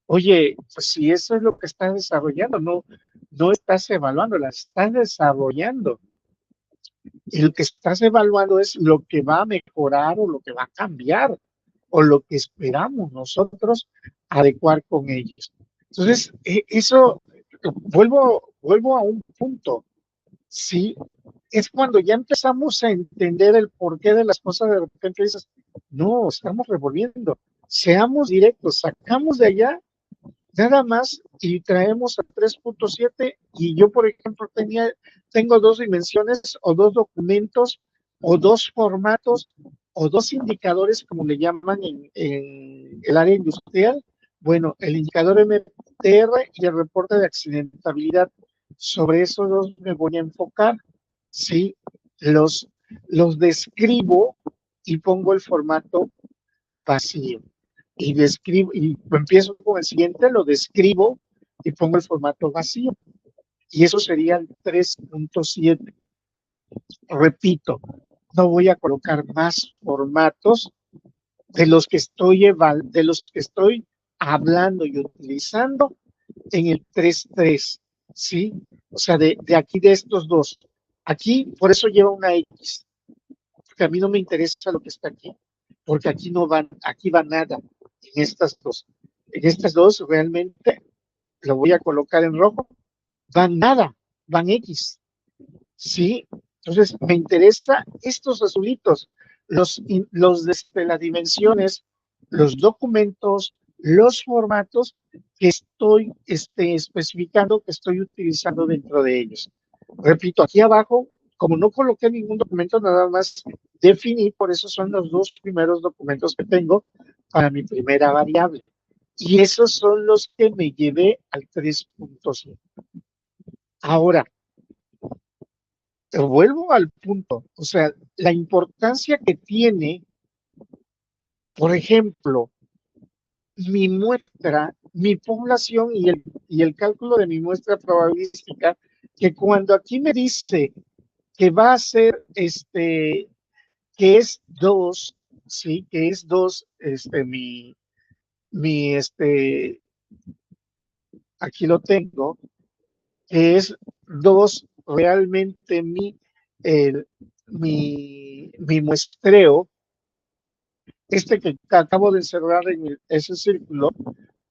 oye, pues si eso es lo que estás desarrollando, no estás evaluando, la estás desarrollando. Y lo que estás evaluando es lo que va a mejorar o lo que va a cambiar o lo que esperamos nosotros adecuar con ellos. Entonces, eso, vuelvo a un punto. Sí, es cuando ya empezamos a entender el porqué de las cosas, de repente dices, no, estamos revolviendo. Seamos directos, sacamos de allá nada más y traemos a 3.7 y yo, por ejemplo, tengo dos dimensiones o dos documentos o dos formatos o dos indicadores, como le llaman en el área industrial. Bueno, el indicador MTR y el reporte de accidentabilidad. Sobre esos dos me voy a enfocar. Sí, los describo y pongo el formato vacío y empiezo con el siguiente, lo describo y pongo el formato vacío. Y eso sería el 3.7. Repito, no voy a colocar más formatos de los que estoy hablando y utilizando en el 3.3, ¿sí? O sea, de aquí de estos dos. Aquí, por eso lleva una X, porque a mí no me interesa lo que está aquí, porque aquí va nada en estas dos. En estas dos realmente lo voy a colocar en rojo, van nada, van X, ¿sí? Entonces, me interesa estos azulitos, los de las dimensiones, los documentos, los formatos que estoy especificando, que estoy utilizando dentro de ellos. Repito, aquí abajo, como no coloqué ningún documento, nada más definí, por eso son los dos primeros documentos que tengo para mi primera variable. Y esos son los que me llevé al 3.5. Ahora, vuelvo al punto, o sea, la importancia que tiene, por ejemplo, mi muestra, mi población y el cálculo de mi muestra probabilística, que cuando aquí me dice que va a ser, que es 2, sí, que es 2, mi, aquí lo tengo, que es 2 realmente el, mi muestreo, que acabo de cerrar en ese círculo,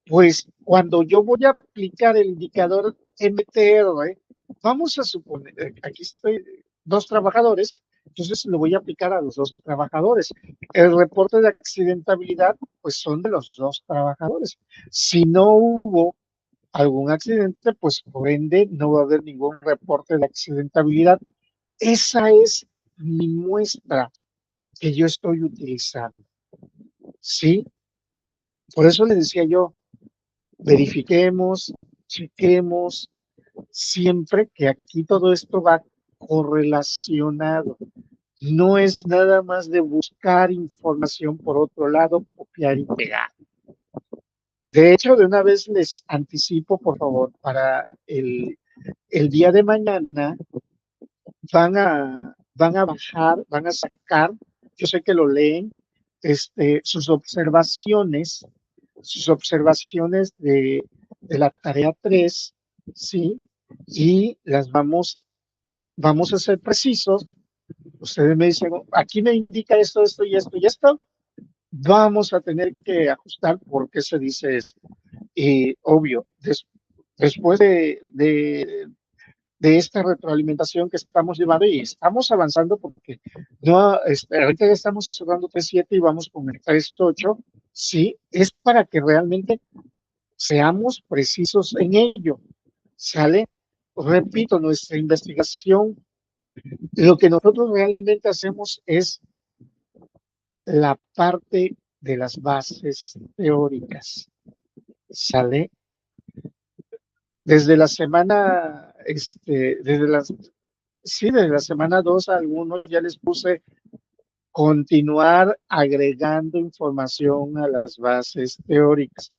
pues cuando yo voy a aplicar el indicador MTR, vamos a suponer, aquí estoy, 2 trabajadores, entonces lo voy a aplicar a los 2 trabajadores. El reporte de accidentabilidad, pues son de los 2 trabajadores. Si no hubo algún accidente, pues por ende no va a haber ningún reporte de accidentabilidad. Esa es mi muestra que yo estoy utilizando. ¿Sí? Por eso le decía yo, verifiquemos, chequemos, siempre que aquí todo esto va correlacionado. No es nada más de buscar información por otro lado, copiar y pegar. De hecho, de una vez les anticipo, por favor, para el día de mañana van a bajar, van a sacar, yo sé que lo leen, sus observaciones de la tarea 3, ¿sí? Y las vamos a ser precisos. Ustedes me dicen, aquí me indica esto, esto y esto y esto. Vamos a tener que ajustar por qué se dice esto. Y obvio, después de esta retroalimentación que estamos llevando y estamos avanzando porque no, ahorita ya estamos cerrando 3.7 y vamos con el 3.8, sí, es para que realmente seamos precisos en ello, ¿sale? Repito, nuestra investigación, lo que nosotros realmente hacemos es la parte de las bases teóricas, ¿sale? Desde la semana, desde la semana 2 a algunos ya les puse continuar agregando información a las bases teóricas.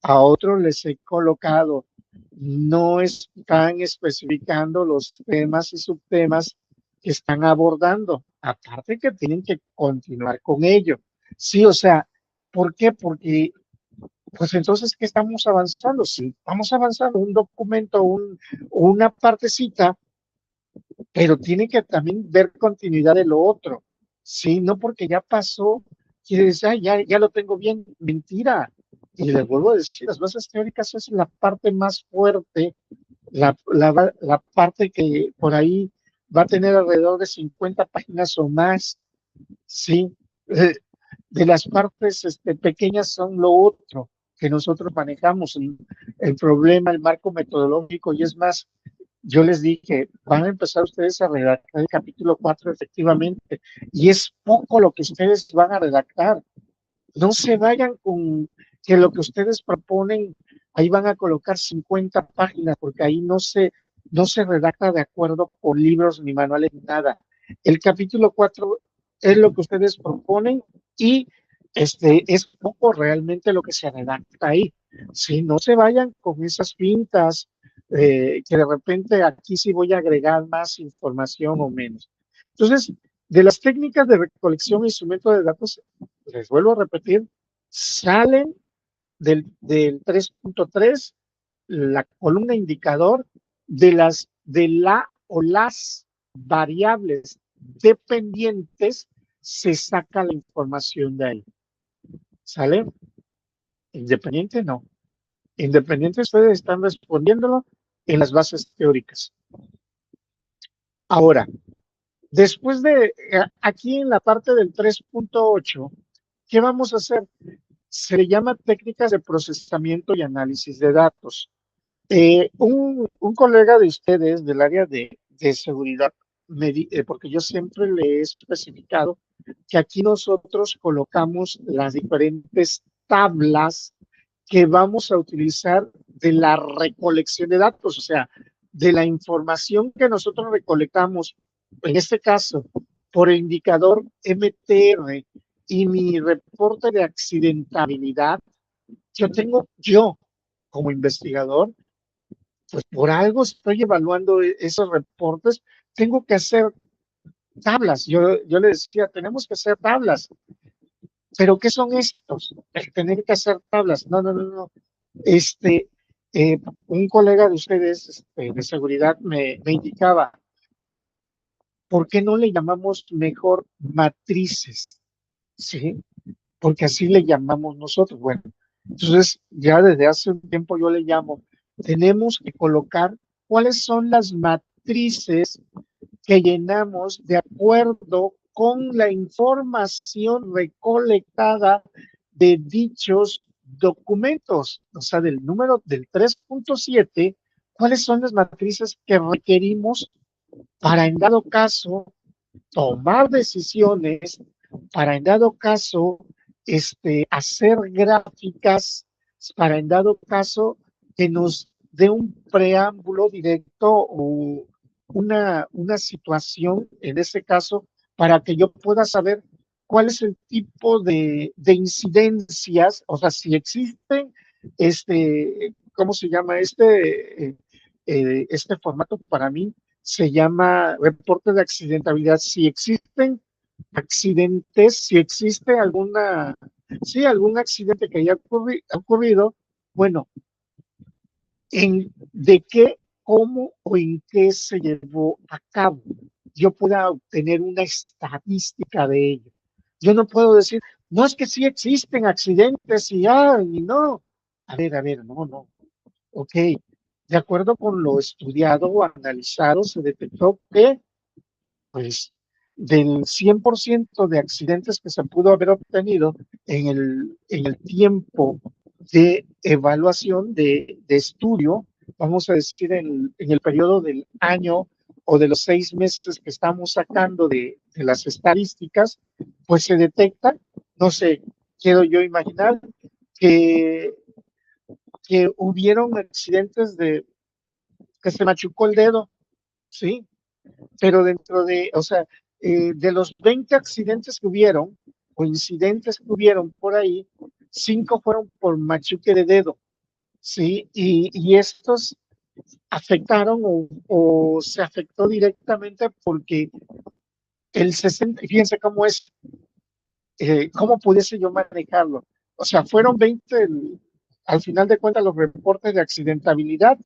A otros les he colocado, no están especificando los temas y subtemas que están abordando, aparte que tienen que continuar con ello. Sí, o sea, ¿por qué? Porque, pues entonces, ¿qué estamos avanzando? Sí, vamos avanzando un documento, una partecita, pero tiene que también ver continuidad de lo otro. Sí, no porque ya pasó, quiere decir, ya lo tengo bien. Mentira. Y les vuelvo a decir, las bases teóricas es la parte más fuerte, la parte que por ahí va a tener alrededor de 50 páginas o más. Sí, de las partes pequeñas son lo otro que nosotros manejamos, el problema, el marco metodológico, y es más, yo les dije, van a empezar ustedes a redactar el capítulo 4 efectivamente, y es poco lo que ustedes van a redactar. No se vayan con que lo que ustedes proponen, ahí van a colocar 50 páginas, porque ahí no se redacta de acuerdo con libros ni manuales ni nada. El capítulo 4 es lo que ustedes proponen y es poco realmente lo que se redacta ahí. Si no se vayan con esas pintas, que de repente aquí sí voy a agregar más información o menos. Entonces, de las técnicas de recolección e instrumento de datos, les vuelvo a repetir, salen del 3.3, la columna indicador de la o las variables dependientes, se saca la información de ahí. ¿Sale? Independiente no. Independiente ustedes están respondiéndolo en las bases teóricas. Ahora, después de aquí en la parte del 3.8, ¿qué vamos a hacer? Se le llama técnicas de procesamiento y análisis de datos. Un colega de ustedes del área de seguridad, porque yo siempre le he especificado que aquí nosotros colocamos las diferentes tablas que vamos a utilizar de la recolección de datos, o sea, de la información que nosotros recolectamos, en este caso, por el indicador MTR y mi reporte de accidentabilidad. Yo como investigador, pues por algo estoy evaluando esos reportes, tengo que hacer tablas. Yo le decía, tenemos que hacer tablas. ¿Pero qué son estos? El tener que hacer tablas. No, no, no, no. Este, un colega de ustedes de seguridad me indicaba, ¿por qué no le llamamos mejor matrices? ¿Sí? Porque así le llamamos nosotros. Bueno, entonces ya desde hace un tiempo yo le llamo, tenemos que colocar cuáles son las matrices que llenamos de acuerdo con la información recolectada de dichos documentos, o sea, del número del 3.7, cuáles son las matrices que requerimos para, en dado caso, tomar decisiones, para, en dado caso, hacer gráficas, para, en dado caso, que nos dé un preámbulo directo o una situación, en ese caso, para que yo pueda saber cuál es el tipo de incidencias, o sea, si existen, ¿cómo se llama? Este formato para mí se llama reporte de accidentabilidad. Si existen accidentes, si existe algún accidente que haya ocurrido, bueno, de qué, cómo o en qué se llevó a cabo. Yo pueda obtener una estadística de ello. Yo no puedo decir, no es que sí existen accidentes y no. A ver, no, no. Ok, de acuerdo con lo estudiado o analizado, se detectó que, pues, del 100% de accidentes que se pudo haber obtenido en el tiempo de evaluación, de estudio, vamos a decir, en el periodo del año o de los 6 meses que estamos sacando de las estadísticas, pues se detecta, no sé, quiero yo imaginar, que, que hubieron accidentes que se machucó el dedo, ¿sí? Pero dentro o sea, de los 20 accidentes que hubieron, o incidentes que hubieron por ahí, 5 fueron por machuque de dedo, ¿sí? Y estos afectaron o se afectó directamente porque el 60, fíjense cómo es, cómo pudiese yo manejarlo. O sea, fueron 20, al final de cuentas, los reportes de accidentabilidad,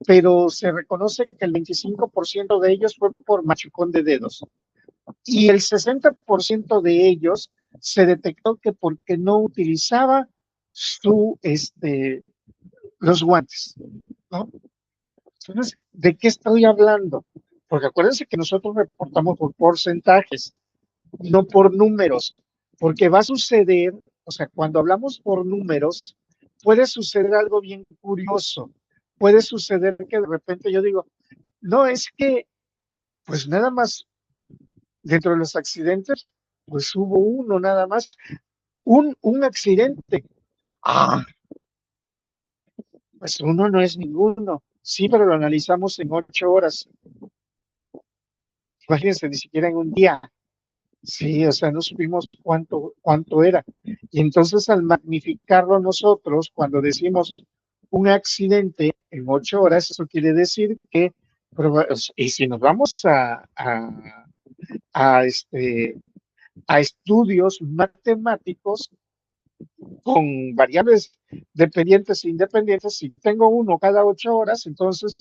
pero se reconoce que el 25% de ellos fue por machucón de dedos. Y el 60% de ellos se detectó que porque no utilizaba los guantes, ¿no? Entonces, ¿de qué estoy hablando? Porque acuérdense que nosotros reportamos por porcentajes, no por números, porque va a suceder, o sea, cuando hablamos por números, puede suceder algo bien curioso. Puede suceder que de repente yo digo, no, es que, pues nada más dentro de los accidentes, pues hubo uno nada más, un accidente. Ah, pues uno no es ninguno. Sí, pero lo analizamos en 8 horas. Imagínense, ni siquiera en un día. Sí, o sea, no supimos cuánto era. Y entonces al magnificarlo nosotros, cuando decimos un accidente en 8 horas, eso quiere decir que, y si nos vamos a estudios matemáticos con variables dependientes e independientes. Si tengo uno cada 8 horas, entonces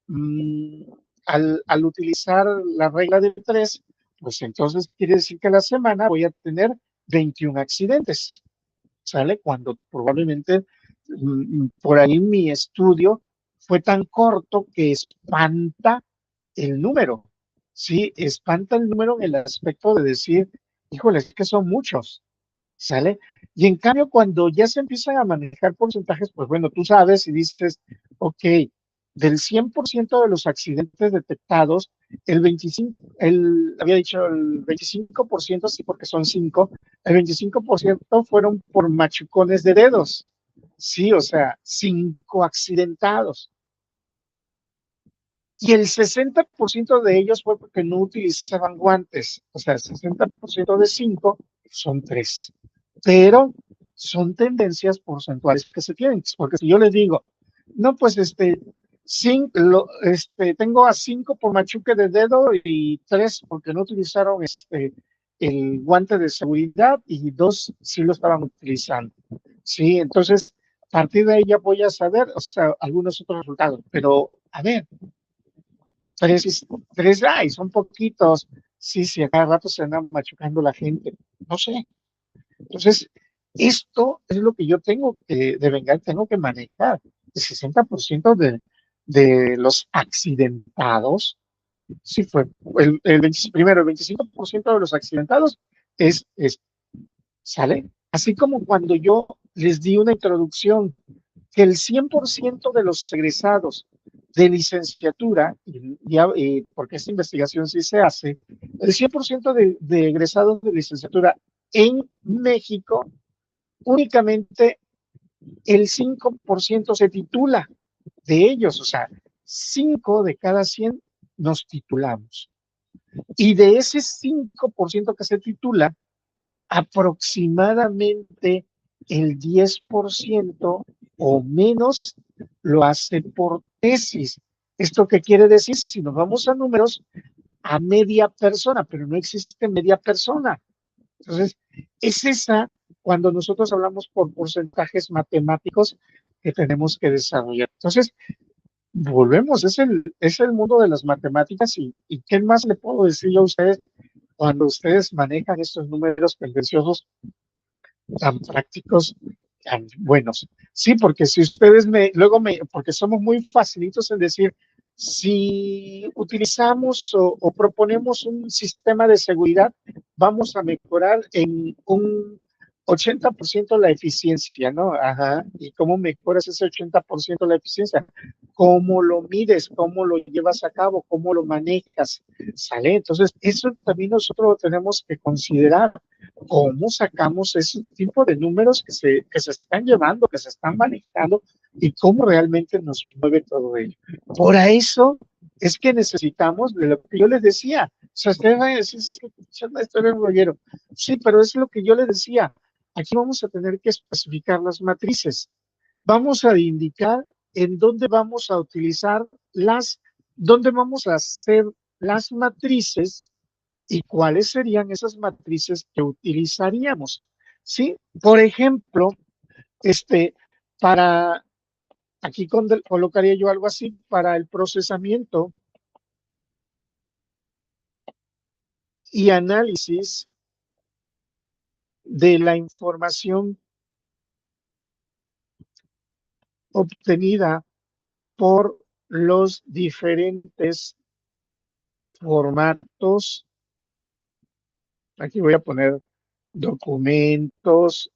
mm, al utilizar la regla de 3, pues entonces quiere decir que a la semana voy a tener 21 accidentes, ¿sale? Cuando probablemente por ahí mi estudio fue tan corto que espanta el número, ¿sí? Espanta el número en el aspecto de decir, híjole, es que son muchos, ¿sale? Y en cambio, cuando ya se empiezan a manejar porcentajes, pues bueno, tú sabes y dices, ok, del 100% de los accidentes detectados, había dicho el 25%, sí, porque son 5, el 25% fueron por machucones de dedos, sí, o sea, 5 accidentados. Y el 60% de ellos fue porque no utilizaban guantes, o sea, el 60% de 5 son 3, pero son tendencias porcentuales que se tienen, porque si yo les digo, no, pues tengo a 5 por machuque de dedo y 3 porque no utilizaron el guante de seguridad y 2 sí lo estaban utilizando. Sí, entonces, a partir de ahí ya voy a saber, o sea, algunos otros resultados, pero a ver, tres, ay, son poquitos. Sí, sí, a cada rato se anda machucando la gente. No sé. Entonces, esto es lo que yo tengo que devengar, tengo que manejar. El 60% de los accidentados, sí fue, primero, el 25% de los accidentados es, ¿sale? Así como cuando yo les di una introducción que el 100% de los egresados de licenciatura, porque esta investigación sí se hace, el 100% de egresados de licenciatura en México, únicamente el 5% se titula de ellos, o sea, 5 de cada 100 nos titulamos. Y de ese 5% que se titula, aproximadamente el 10% o menos lo hace por tesis. ¿Esto qué quiere decir? Si nos vamos a números, a media persona, pero no existe media persona. Entonces, es esa, cuando nosotros hablamos por porcentajes matemáticos, que tenemos que desarrollar. Entonces, volvemos, es el mundo de las matemáticas y ¿qué más le puedo decir yo a ustedes cuando ustedes manejan estos números tendenciosos tan prácticos, tan buenos? Sí, porque si ustedes porque somos muy facilitos en decir, si utilizamos o proponemos un sistema de seguridad, vamos a mejorar en un 80% la eficiencia, ¿no? Ajá. ¿Y cómo mejoras ese 80% la eficiencia? ¿Cómo lo mides? ¿Cómo lo llevas a cabo? ¿Cómo lo manejas? ¿Sale? Entonces, eso también nosotros lo tenemos que considerar. ¿Cómo sacamos ese tipo de números que se están llevando, que se están manejando y cómo realmente nos mueve todo ello? Por eso es que necesitamos de lo que yo les decía. O sea, ustedes van a decir, esto es un rollero. Sí, pero es lo que yo les decía. Aquí vamos a tener que especificar las matrices. Vamos a indicar en dónde vamos a utilizar dónde vamos a hacer las matrices y cuáles serían esas matrices que utilizaríamos. ¿Sí? Por ejemplo, para, aquí colocaría yo algo así, para el procesamiento y análisis de la información obtenida por los diferentes formatos. Aquí voy a poner documentos,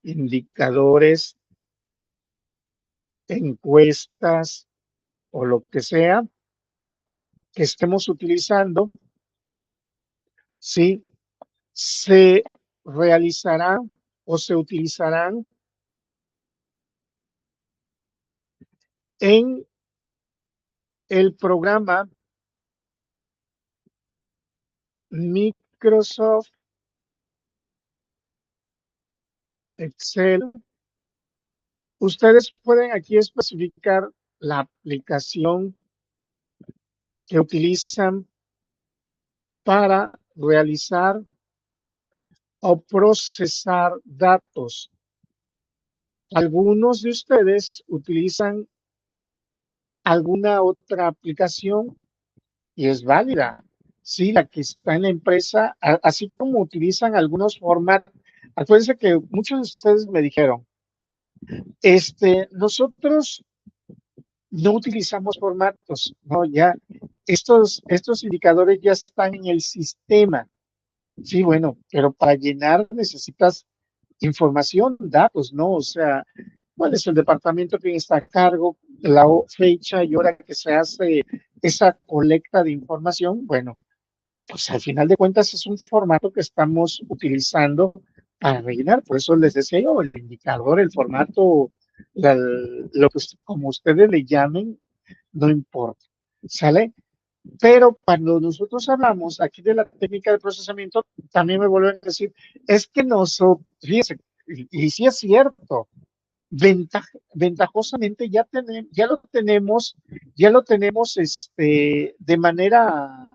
indicadores, encuestas o lo que sea que estemos utilizando, ¿sí? Se realizarán o se utilizarán en el programa Microsoft Excel. Ustedes pueden aquí especificar la aplicación que utilizan para realizar o procesar datos. Algunos de ustedes utilizan alguna otra aplicación y es válida. Sí, la que está en la empresa, así como utilizan algunos formatos. Acuérdense que muchos de ustedes me dijeron, nosotros no utilizamos formatos, no, ya estos indicadores ya están en el sistema. Sí, bueno, pero para llenar necesitas información, datos, ¿no? O sea, cuál es el departamento que está a cargo, la fecha y hora que se hace esa colecta de información. Bueno, pues al final de cuentas es un formato que estamos utilizando para rellenar. Por eso les decía yo, el indicador, el formato, lo que como ustedes le llamen, no importa. ¿Sale? Pero cuando nosotros hablamos aquí de la técnica de procesamiento, también me vuelven a decir, es que nosotros, fíjense, y sí es cierto, ventajosamente ya lo tenemos de manera,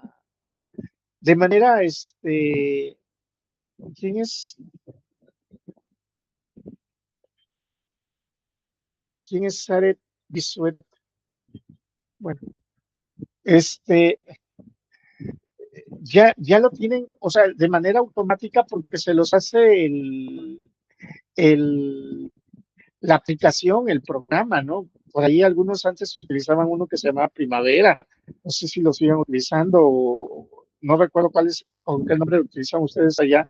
¿quién es? ¿Quién es Saret Bisuet? Bueno, este, ya lo tienen, o sea, de manera automática porque se los hace el, la aplicación, el programa, ¿no? Por ahí algunos antes utilizaban uno que se llamaba Primavera, no sé si lo siguen utilizando o no recuerdo cuál es, con qué nombre lo utilizan ustedes allá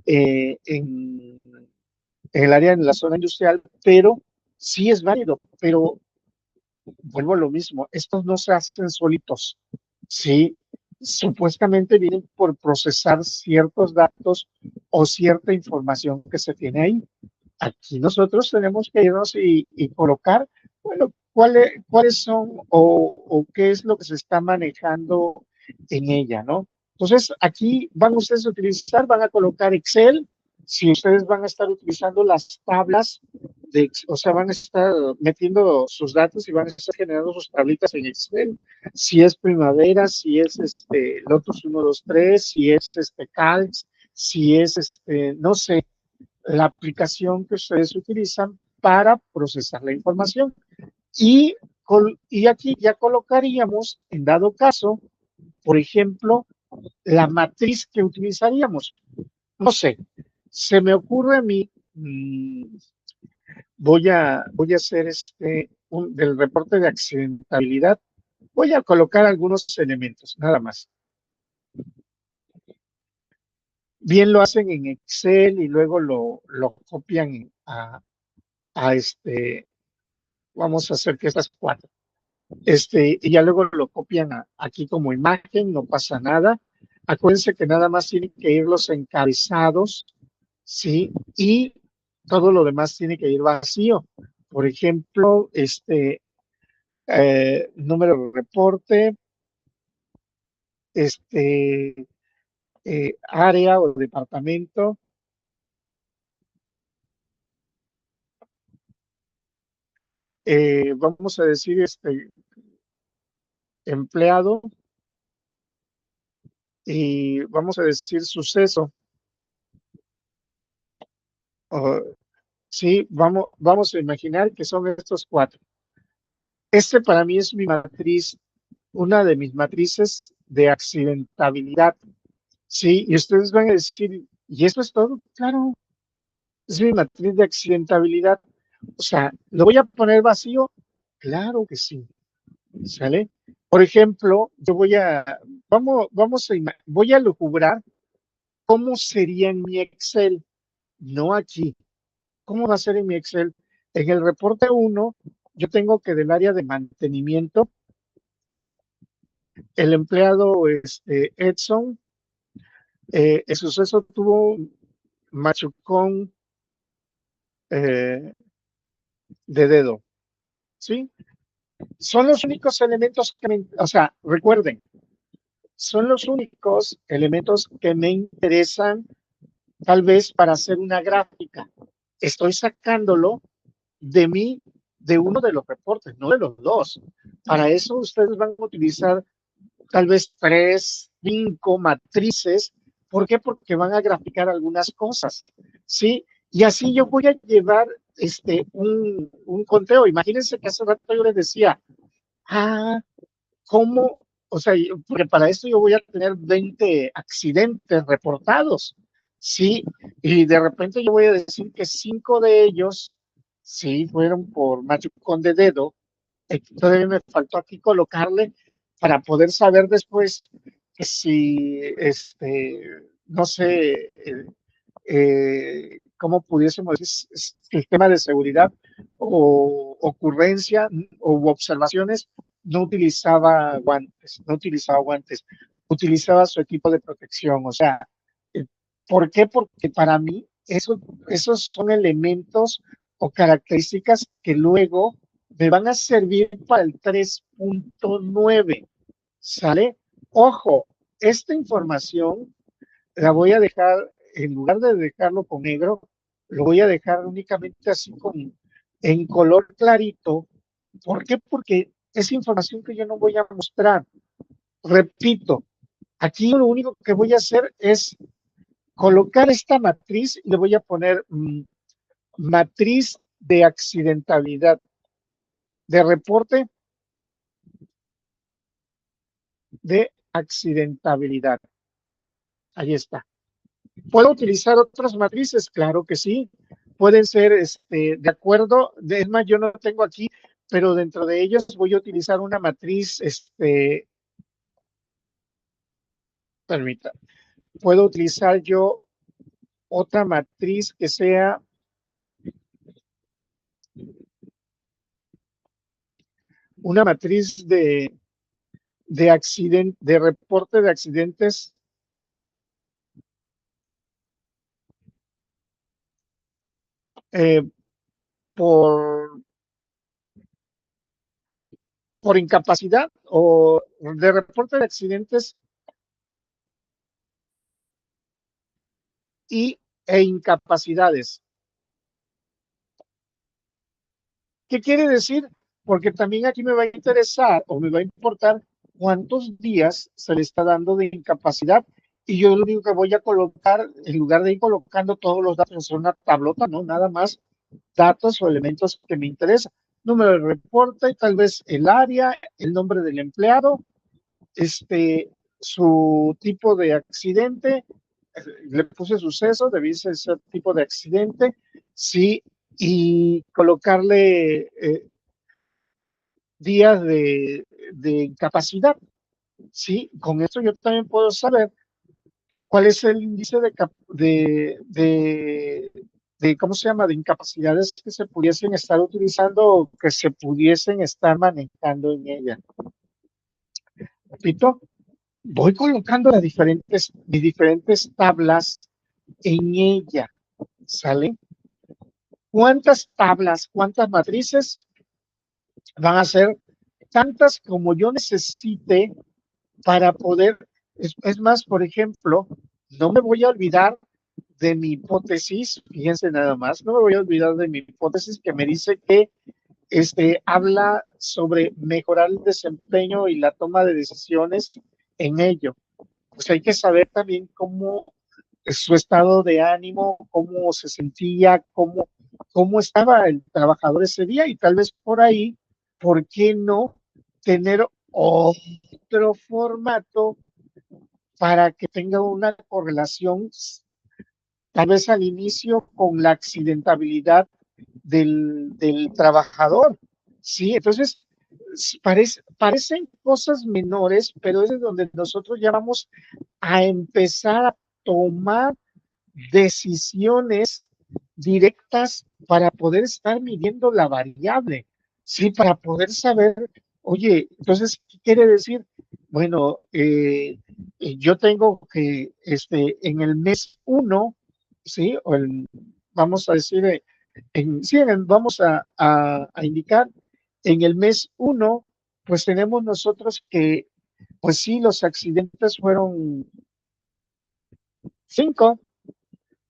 en el área, en la zona industrial, pero sí es válido, pero vuelvo a lo mismo, estos no se hacen solitos, sí, supuestamente vienen por procesar ciertos datos o cierta información que se tiene ahí. Aquí nosotros tenemos que irnos y colocar, bueno, cuáles son o qué es lo que se está manejando en ella, ¿no? Entonces, aquí van ustedes a utilizar, van a colocar Excel, si ustedes van a estar utilizando las tablas, o sea, van a estar metiendo sus datos y van a estar generando sus tablitas en Excel, si es Primavera, si es Lotus 1, 2, 3, si es Calcs, si es no sé, la aplicación que ustedes utilizan para procesar la información. Y, y aquí ya colocaríamos, en dado caso, por ejemplo, la matriz que utilizaríamos. No sé, se me ocurre a mí, voy a hacer del reporte de accidentabilidad, voy a colocar algunos elementos, nada más. Bien lo hacen en Excel y luego lo copian a vamos a hacer que estas cuatro. Y ya luego lo copian aquí como imagen, no pasa nada. Acuérdense que nada más tienen que ir los encabezados, ¿sí? Y todo lo demás tiene que ir vacío. Por ejemplo, número de reporte, área o departamento, vamos a decir, empleado, y vamos a decir suceso. Sí, vamos a imaginar que son estos cuatro. Para mí es mi matriz, una de mis matrices de accidentabilidad. Sí, y ustedes van a decir, ¿y eso es todo? Claro, es mi matriz de accidentabilidad. O sea, ¿lo voy a poner vacío? Claro que sí. ¿Sale? Por ejemplo, voy a lujubrar cómo sería en mi Excel, no aquí. ¿Cómo va a ser en mi Excel? En el reporte 1, yo tengo que del área de mantenimiento, el empleado Edson, el suceso tuvo machucón de dedo, ¿sí? Son los únicos elementos o sea, recuerden, son los únicos elementos que me interesan tal vez para hacer una gráfica. Estoy sacándolo de uno de los reportes, no de los dos. Para eso ustedes van a utilizar tal vez 3, 5 matrices ¿Por qué? Porque van a graficar algunas cosas, ¿sí? Y así yo voy a llevar un conteo. Imagínense que hace rato yo les decía, ah, ¿cómo? O sea, porque para esto yo voy a tener 20 accidentes reportados, ¿sí? Y de repente yo voy a decir que 5 de ellos, sí, fueron por machucón de dedo. Todavía me faltó aquí colocarle para poder saber después que si, no sé, cómo pudiésemos decir, sistema de seguridad o ocurrencia o observaciones, no utilizaba guantes, utilizaba su equipo de protección. O sea, eh, ¿por qué? Porque para mí esos son elementos o características que luego me van a servir para el 3.9. ¿Sale? Ojo, esta información la voy a dejar, en lugar de dejarlo con negro, lo voy a dejar únicamente así en color clarito. ¿Por qué? Porque es información que yo no voy a mostrar. Repito, aquí lo único que voy a hacer es colocar esta matriz y le voy a poner matriz de accidentabilidad, de reporte de accidentabilidad. Ahí está. ¿Puedo utilizar otras matrices? Claro que sí. Pueden ser de acuerdo. Es más, yo no tengo aquí, pero dentro de ellos voy a utilizar una matriz, permita, puedo utilizar yo otra matriz que sea una matriz de accidente, de reporte de accidentes eh, por, por incapacidad o de reporte de accidentes e incapacidades. ¿Qué quiere decir? Porque también aquí me va a interesar o me va a importar cuántos días se le está dando de incapacidad, y yo lo único que voy a colocar, en lugar de ir colocando todos los datos en una tablota, no, nada más datos o elementos que me interesan. Número de reporte, tal vez el área, el nombre del empleado, su tipo de accidente, le puse suceso, debía ser ese tipo de accidente, sí, y colocarle días de incapacidad, ¿sí? Con esto yo también puedo saber cuál es el índice de ¿cómo se llama?, de incapacidades que se pudiesen estar utilizando o que se pudiesen estar manejando en ella. Repito, voy colocando mis diferentes tablas en ella, ¿sale? ¿Cuántas tablas, cuántas matrices? Van a ser tantas como yo necesite para poder, es más, por ejemplo, no me voy a olvidar de mi hipótesis, fíjense nada más, no me voy a olvidar de mi hipótesis que me dice que habla sobre mejorar el desempeño y la toma de decisiones en ello. Pues hay que saber también cómo su estado de ánimo, cómo se sentía, cómo estaba el trabajador ese día, y tal vez por ahí, ¿por qué no tener otro formato para que tenga una correlación, tal vez al inicio, con la accidentabilidad del trabajador? Sí, entonces parecen cosas menores, pero es de donde nosotros ya vamos a empezar a tomar decisiones directas para poder estar midiendo la variable, sí, para poder saber, oye, entonces, ¿qué quiere decir? Bueno, yo tengo que, en el mes 1, sí, vamos a decir, sí, vamos a indicar, en el mes 1, pues tenemos nosotros que, pues sí, los accidentes fueron 5,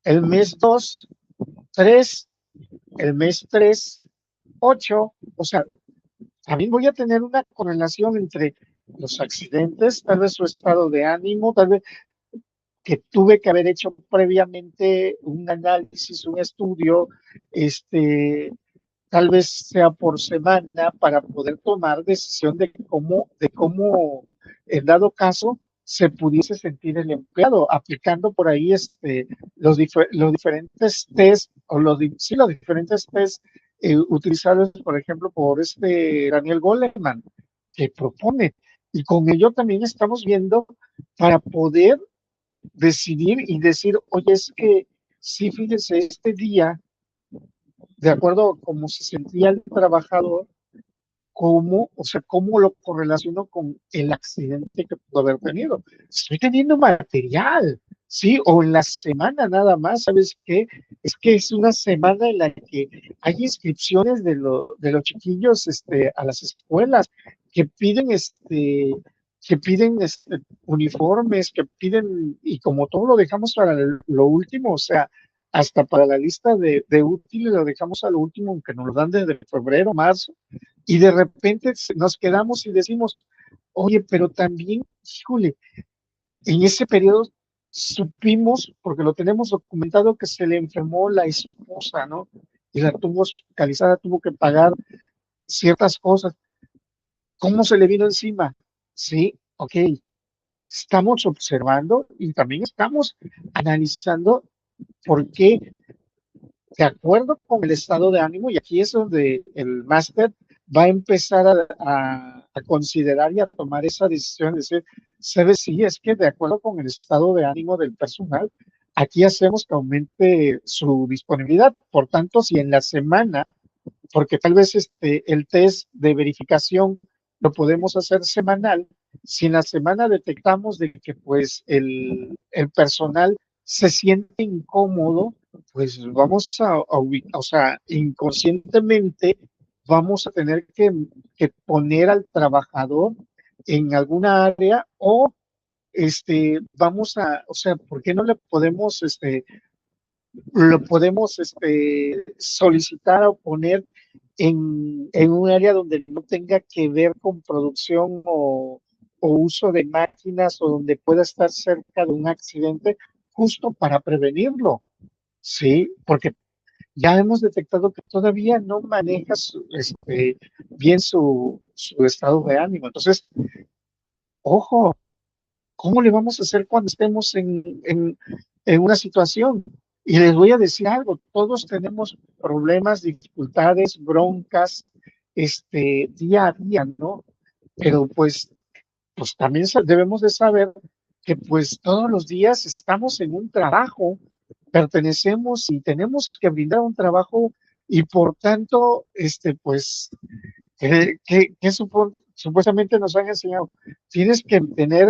el mes 2, 3, el mes 3, 8. O sea, también voy a tener una correlación entre los accidentes, tal vez su estado de ánimo, tal vez que tuve que haber hecho previamente un análisis, un estudio, tal vez sea por semana para poder tomar decisión de cómo, en dado caso, se pudiese sentir el empleado, aplicando por ahí los diferentes test, o sí, los diferentes test utilizados, por ejemplo, por Daniel Goleman, que propone. Y con ello también estamos viendo para poder decidir y decir, oye, es que sí, fíjese, este día, de acuerdo a cómo se sentía el trabajador, o sea, cómo lo correlaciono con el accidente que pudo haber tenido. Estoy teniendo material, ¿sí? O en la semana nada más, ¿sabes qué? Es que es una semana en la que hay inscripciones de los chiquillos a las escuelas que piden uniformes, que piden, y como todo lo dejamos para lo último, o sea, hasta para la lista de útiles lo dejamos a lo último, aunque nos lo dan desde febrero, marzo, y de repente nos quedamos y decimos, oye, pero también, híjole, en ese periodo supimos, porque lo tenemos documentado, que se le enfermó la esposa, ¿no? Y la tuvo hospitalizada, tuvo que pagar ciertas cosas. ¿Cómo se le vino encima? Sí, ok, estamos observando y también estamos analizando por qué, de acuerdo con el estado de ánimo, y aquí es donde el máster va a empezar a considerar y a tomar esa decisión de decir, ¿sabes? Sí, es que de acuerdo con el estado de ánimo del personal, aquí hacemos que aumente su disponibilidad. Por tanto, si en la semana, porque tal vez el test de verificación lo podemos hacer semanal, si en la semana detectamos de que pues el personal se siente incómodo, pues vamos o sea, inconscientemente vamos a tener que poner al trabajador en alguna área o o sea, ¿por qué no le podemos, solicitar o poner en un área donde no tenga que ver con producción o uso de máquinas o donde pueda estar cerca de un accidente, justo para prevenirlo? Sí, porque ya hemos detectado que todavía no maneja bien su estado de ánimo. Entonces, ojo, ¿cómo le vamos a hacer cuando estemos en una situación? Y les voy a decir algo, todos tenemos problemas, dificultades, broncas, día a día, ¿no? Pero pues también debemos de saber que pues todos los días estamos en un trabajo, pertenecemos y tenemos que brindar un trabajo y por tanto, pues que supuestamente nos han enseñado. Tienes que tener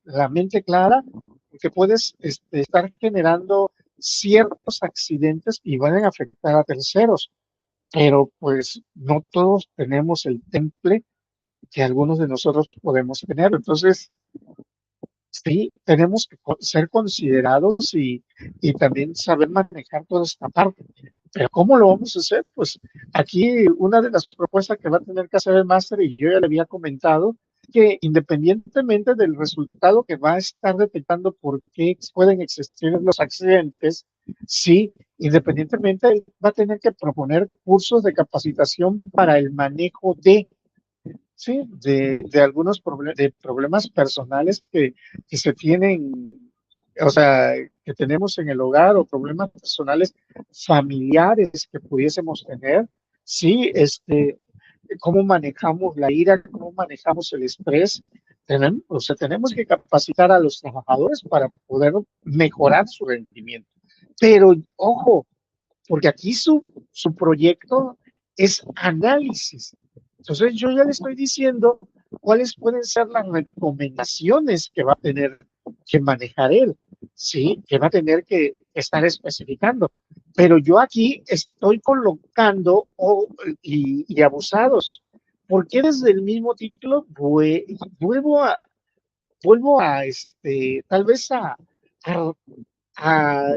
la mente clara porque puedes estar generando ciertos accidentes y van a afectar a terceros, pero pues no todos tenemos el temple que algunos de nosotros podemos tener. Entonces, sí, tenemos que ser considerados y también saber manejar toda esta parte. Pero ¿cómo lo vamos a hacer? Pues aquí una de las propuestas que va a tener que hacer el máster, y yo ya le había comentado, que independientemente del resultado que va a estar detectando por qué pueden existir los accidentes, sí, independientemente va a tener que proponer cursos de capacitación para el manejo sí, de algunos problemas personales que se tienen, o sea, que tenemos en el hogar o problemas personales familiares que pudiésemos tener. Sí, cómo manejamos la ira, cómo manejamos el estrés. O sea, tenemos que capacitar a los trabajadores para poder mejorar su rendimiento. Pero, ojo, porque aquí su proyecto es análisis. Entonces yo ya le estoy diciendo cuáles pueden ser las recomendaciones que va a tener que manejar él, ¿sí? Que va a tener que estar especificando. Pero yo aquí estoy colocando y abusados. ¿Por qué desde el mismo título vuelvo a, tal vez a, a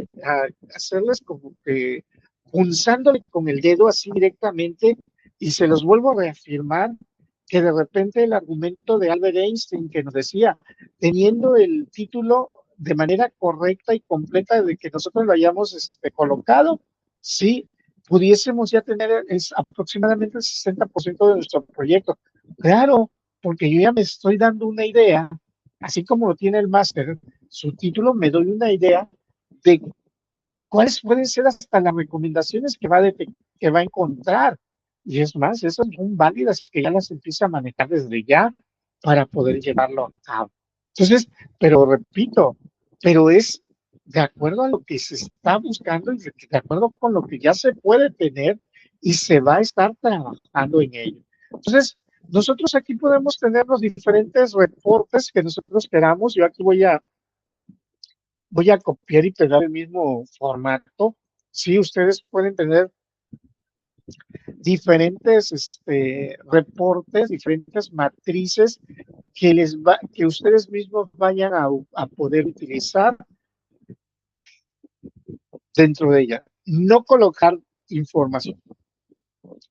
hacerles como que punzándole con el dedo así directamente y se los vuelvo a reafirmar que de repente el argumento de Albert Einstein que nos decía, teniendo el título de manera correcta y completa de que nosotros lo hayamos colocado, sí, pudiésemos ya tener aproximadamente el 60% de nuestro proyecto. Claro, porque yo ya me estoy dando una idea, así como lo tiene el máster, su título, me doy una idea de cuáles pueden ser hasta las recomendaciones que va a encontrar. Y es más, esas son válidas que ya las empieza a manejar desde ya para poder llevarlo a cabo. Entonces, pero repito, pero es de acuerdo a lo que se está buscando y de acuerdo con lo que ya se puede tener y se va a estar trabajando en ello. Entonces, nosotros aquí podemos tener los diferentes reportes que nosotros queramos. Yo aquí voy a copiar y pegar el mismo formato. Sí, ustedes pueden tener diferentes reportes, diferentes matrices que ustedes mismos vayan a poder utilizar dentro de ella. No colocar información,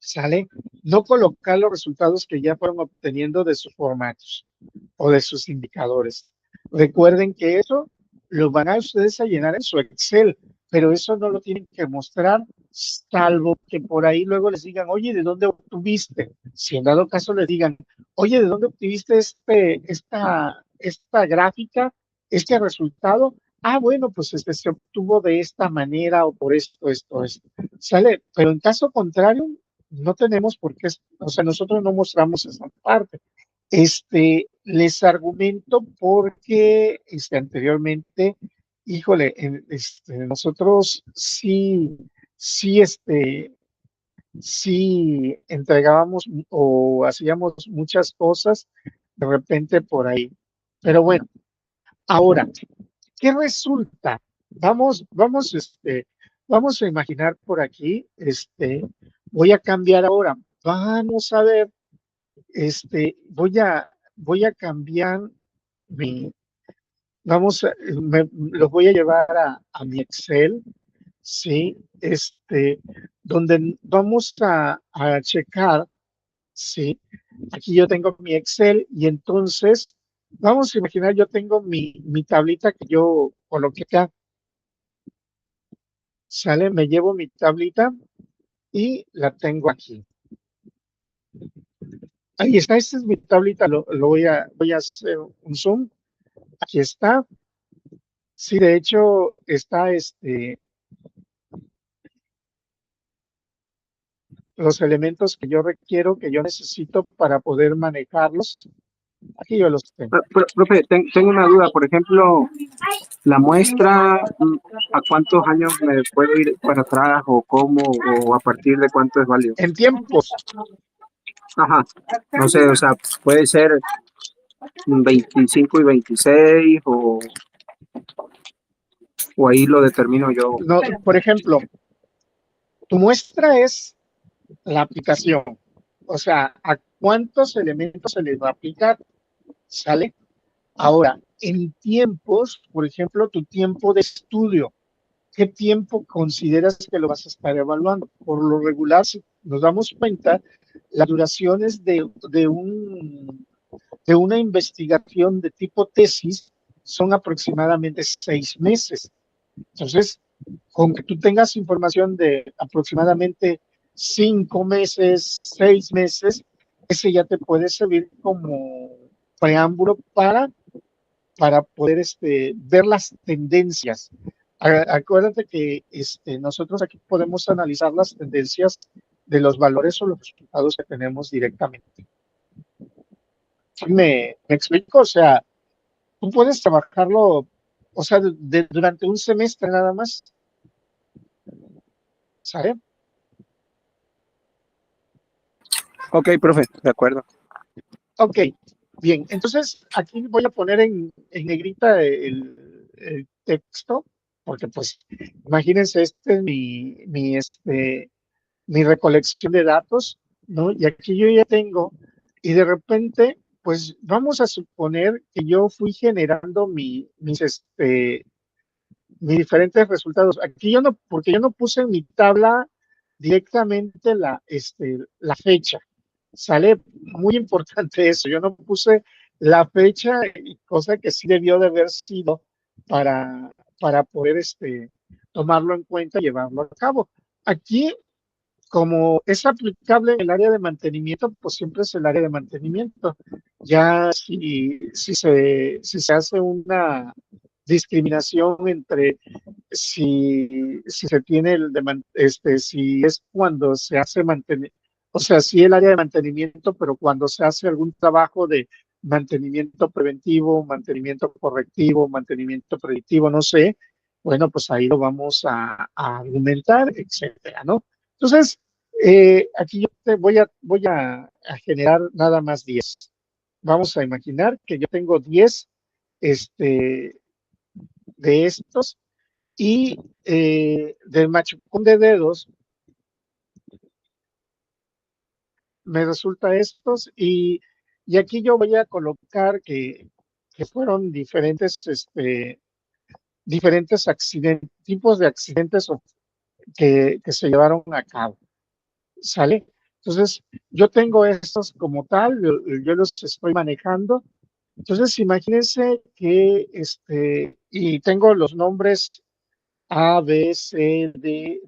¿sale? No colocar los resultados que ya fueron obteniendo de sus formatos o de sus indicadores. Recuerden que eso lo van a ustedes a llenar en su Excel, pero eso no lo tienen que mostrar, salvo que por ahí luego les digan, oye, ¿de dónde obtuviste? Si en dado caso les digan, oye, ¿de dónde obtuviste esta gráfica, este resultado? Ah, bueno, pues se obtuvo de esta manera o por esto. ¿Sale? Pero en caso contrario, no tenemos por qué, o sea, nosotros no mostramos esa parte. Les argumento porque anteriormente, híjole, nosotros sí entregábamos o hacíamos muchas cosas de repente por ahí. Pero bueno, ahora, ¿qué resulta? Vamos a imaginar por aquí, voy a cambiar ahora. Vamos a ver, voy a cambiar mi, los voy a llevar a mi Excel, ¿sí? Donde vamos a checar, ¿sí? Aquí yo tengo mi Excel y entonces, vamos a imaginar, yo tengo mi tablita que yo coloqué acá, ¿sale? Me llevo mi tablita y la tengo aquí. Ahí está, esta es mi tablita, lo voy a hacer un zoom. Aquí está. Sí, de hecho, está los elementos que yo requiero, que yo necesito para poder manejarlos. Aquí yo los tengo. Profe, tengo una duda. Por ejemplo, la muestra, ¿a cuántos años me puedo ir para atrás o cómo o a partir de cuánto es válido? En tiempos, Ajá, no sé, o sea, puede ser 25 y 26 o ahí lo determino yo. no, por ejemplo, tu muestra es la aplicación. O sea, ¿a cuántos elementos se les va a aplicar? ¿Sale? Ahora, en tiempos, por ejemplo, tu tiempo de estudio, ¿qué tiempo consideras que lo vas a estar evaluando? Por lo regular, si nos damos cuenta, las duraciones de una investigación de tipo tesis son aproximadamente 6 meses. Entonces, con que tú tengas información de aproximadamente 5 meses, 6 meses, ese ya te puede servir como preámbulo para poder ver las tendencias. Acuérdate que nosotros aquí podemos analizar las tendencias de los valores o los resultados que tenemos directamente. ¿Me explico? O sea, tú puedes trabajarlo, o sea, durante un semestre nada más, ¿sabes? Ok, profe, de acuerdo. Ok, bien. Entonces, aquí voy a poner en negrita el texto, porque pues, imagínense, este es mi recolección de datos, ¿no? Y aquí yo ya tengo, y de repente, pues vamos a suponer que yo fui generando mis diferentes resultados. Aquí yo no, porque yo no puse en mi tabla directamente la fecha. Sale muy importante eso. Yo no puse la fecha, cosa que sí debió de haber sido para, para poder tomarlo en cuenta y llevarlo a cabo. Aquí, como es aplicable en el área de mantenimiento, pues siempre es el área de mantenimiento. Ya si se hace una discriminación entre si se tiene si es cuando se hace mantenimiento, o sea, sí el área de mantenimiento, pero cuando se hace algún trabajo de mantenimiento preventivo, mantenimiento correctivo, mantenimiento predictivo, no sé, bueno, pues ahí lo vamos a argumentar, etcétera, ¿no? Entonces, aquí yo voy a generar nada más 10. Vamos a imaginar que yo tengo 10 de estos y del machucón de dedos me resulta estos y aquí yo voy a colocar que fueron diferentes accidentes, tipos de accidentes que se llevaron a cabo. ¿Sale? Entonces, yo tengo estos como tal, yo los estoy manejando. Entonces, imagínense que y tengo los nombres A, B, C, D,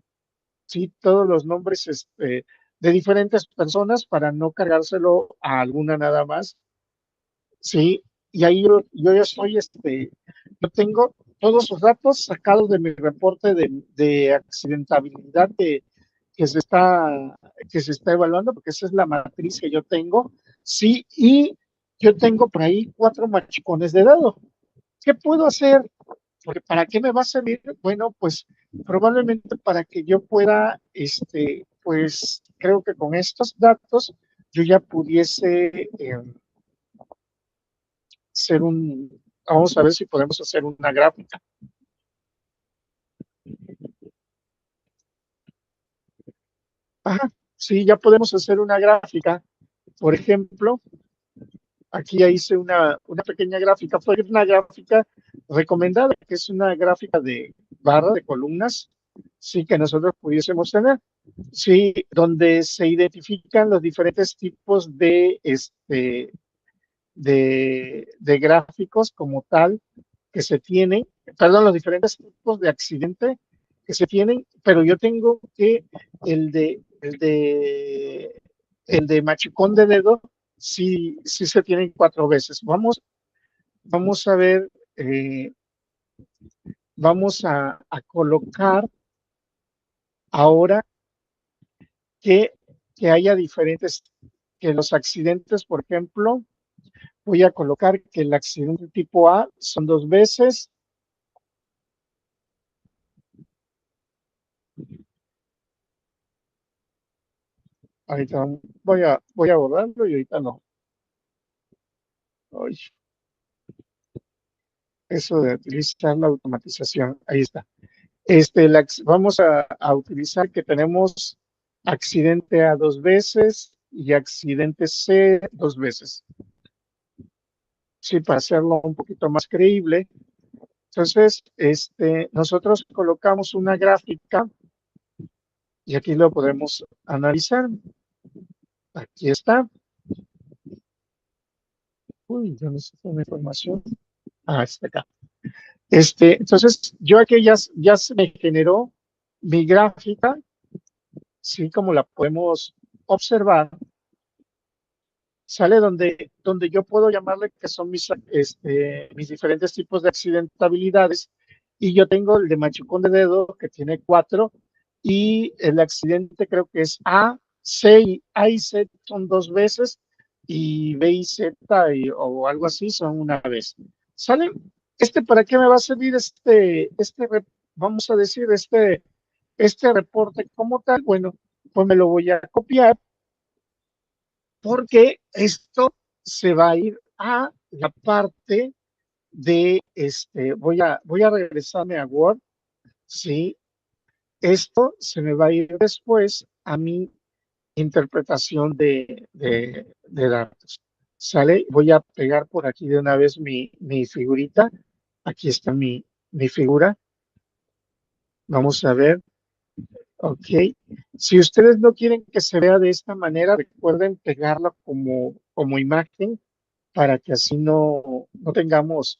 sí, todos los nombres de diferentes personas para no cargárselo a alguna nada más, sí, y ahí yo ya estoy, yo tengo todos los datos sacados de mi reporte de accidentabilidad que se está, que se está evaluando, porque esa es la matriz que yo tengo, sí, y yo tengo por ahí 4 machucones de dedo. ¿Qué puedo hacer? Porque ¿para qué me va a servir? Bueno, pues probablemente para que yo pueda, pues creo que con estos datos yo ya pudiese ser vamos a ver si podemos hacer una gráfica. Ajá, sí, ya podemos hacer una gráfica. Por ejemplo, aquí ya hice una pequeña gráfica, fue una gráfica recomendada, que es una gráfica de barra de columnas, sí, que nosotros pudiésemos tener. Sí, donde se identifican los diferentes tipos de gráficos como tal que se tienen, perdón, los diferentes tipos de accidente que se tienen, pero yo tengo que el de, el de, el de machucón de dedo sí se tienen 4 veces. Vamos a ver, vamos a colocar ahora que, que haya diferentes, que los accidentes, por ejemplo, voy a colocar que el accidente tipo A son 2 veces. Ahorita voy a borrarlo y ahorita no. Ay, eso de utilizar la automatización. Ahí está. Vamos a utilizar que tenemos accidente A 2 veces y accidente C 2 veces. Sí, para hacerlo un poquito más creíble. Entonces, nosotros colocamos una gráfica y aquí lo podemos analizar. Aquí está. Uy, yo necesito una información. Ah, está acá. Entonces, yo aquí ya se me generó mi gráfica, sí, como la podemos observar, sale donde yo puedo llamarle que son mis diferentes tipos de accidentabilidades, y yo tengo el de machucón de dedo, que tiene 4, y el accidente creo que es A y C son 2 veces, y B y Z o algo así son una vez. ¿Sale? ¿Para qué me va a servir vamos a decir, este reporte como tal? Bueno, pues me lo voy a copiar porque esto se va a ir a la parte de, voy a regresarme a Word, ¿sí? Esto se me va a ir después a mi interpretación de datos. ¿Sale? Voy a pegar por aquí de una vez mi figurita. Aquí está mi figura. Vamos a ver. Ok. Si ustedes no quieren que se vea de esta manera, recuerden pegarlo como imagen para que así no tengamos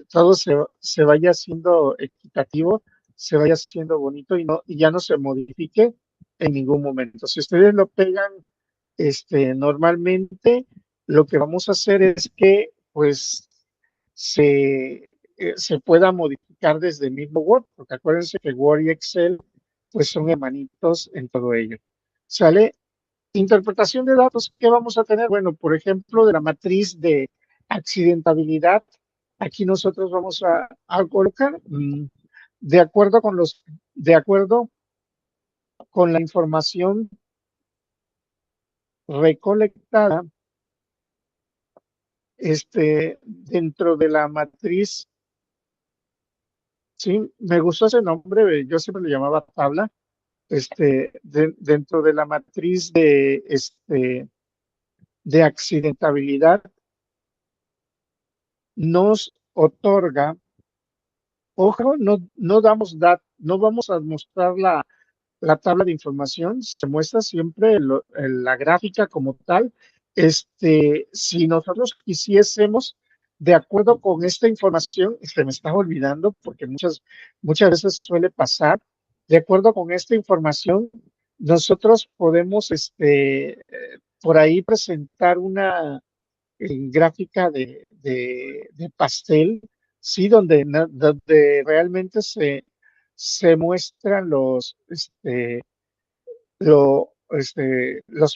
todo se vaya haciendo equitativo, se vaya haciendo bonito y ya no se modifique en ningún momento. Si ustedes lo pegan normalmente, lo que vamos a hacer es que pues se pueda modificar desde el mismo Word, porque acuérdense que Word y Excel pues son hermanitos en todo ello. ¿Sale? Interpretación de datos, ¿qué vamos a tener? Bueno, por ejemplo, de la matriz de accidentabilidad, aquí nosotros vamos a colocar, de acuerdo con la información recolectada, dentro de la matriz, sí, me gustó ese nombre, yo siempre le llamaba tabla, dentro de la matriz de accidentabilidad, nos otorga. Ojo, no vamos a mostrar la tabla de información, se muestra siempre la gráfica como tal. Si nosotros quisiésemos, de acuerdo con esta información, se me está olvidando porque muchas veces suele pasar, de acuerdo con esta información, nosotros podemos por ahí presentar una gráfica de pastel, sí, donde realmente se muestran los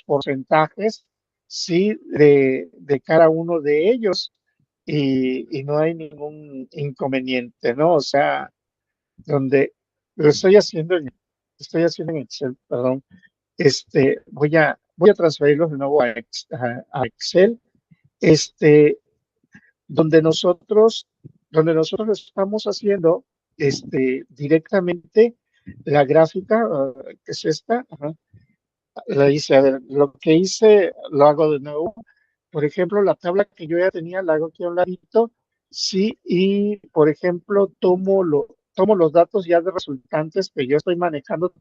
porcentajes, sí, de cada uno de ellos y no hay ningún inconveniente, ¿no? O sea, donde lo estoy haciendo en Excel, perdón. Voy a transferirlos de nuevo a Excel. Este, donde nosotros, donde nosotros estamos haciendo directamente la gráfica, que es esta, ajá, la hice, a ver, lo que hice lo hago de nuevo. Por ejemplo, la tabla que yo ya tenía la hago aquí a un ladito, sí, y por ejemplo, tomo los datos ya de resultantes que yo estoy manejando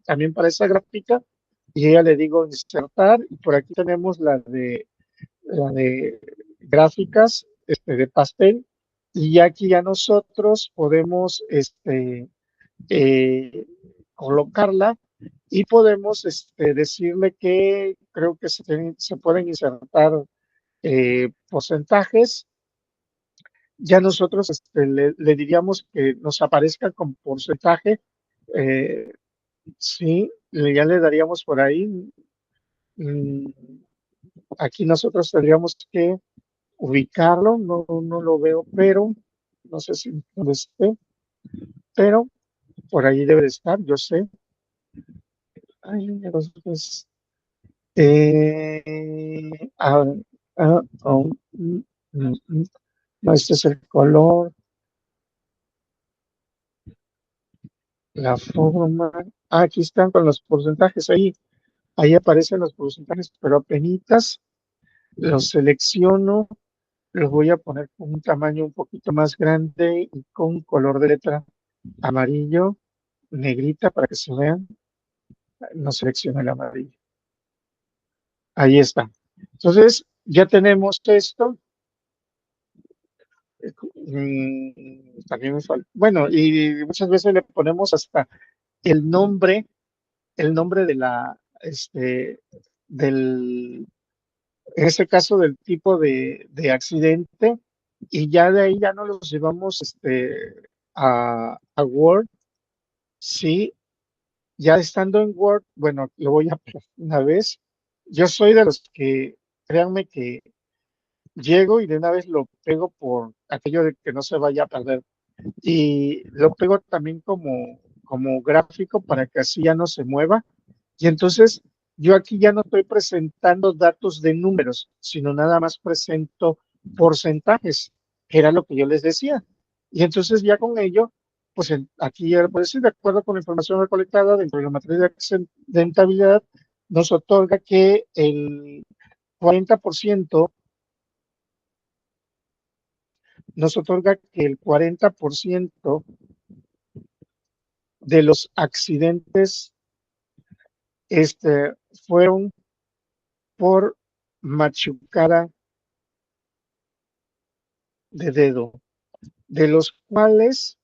también para esa gráfica, y ya le digo insertar, y por aquí tenemos la de gráficas de pastel, y aquí ya nosotros podemos eh, colocarla y podemos decirle que creo que se pueden insertar porcentajes. Ya nosotros le diríamos que nos aparezca con porcentaje. Sí, ya le daríamos por ahí. mm, Aquí nosotros tendríamos que ubicarlo, no lo veo, pero no sé si dónde esté, pero por ahí debe de estar, yo sé. Ay, entonces, ah, oh, no, este es el color, la forma. Aquí están con los porcentajes, ahí aparecen los porcentajes, pero apenas los selecciono, los voy a poner con un tamaño un poquito más grande y con color de letra amarillo, negrita para que se vean. No selecciono el amarillo. Ahí está. Entonces, ya tenemos esto. También me falta. Bueno, y muchas veces le ponemos hasta el nombre, el nombre del, en este caso del tipo de accidente, y ya de ahí ya no los llevamos a Word. Sí, ya estando en Word, bueno, lo voy a hacer una vez. Yo soy de los que, créanme que llego y de una vez lo pego por aquello de que no se vaya a perder. Y lo pego también como gráfico para que así ya no se mueva. Y entonces yo aquí ya no estoy presentando datos de números, sino nada más presento porcentajes, que era lo que yo les decía. Y entonces ya con ello, pues aquí ya puedo decir, de acuerdo con la información recolectada dentro de la matriz de accidentabilidad, nos otorga que el 40%, nos otorga que el 40% de los accidentes fueron por machucada de dedo. de los cuales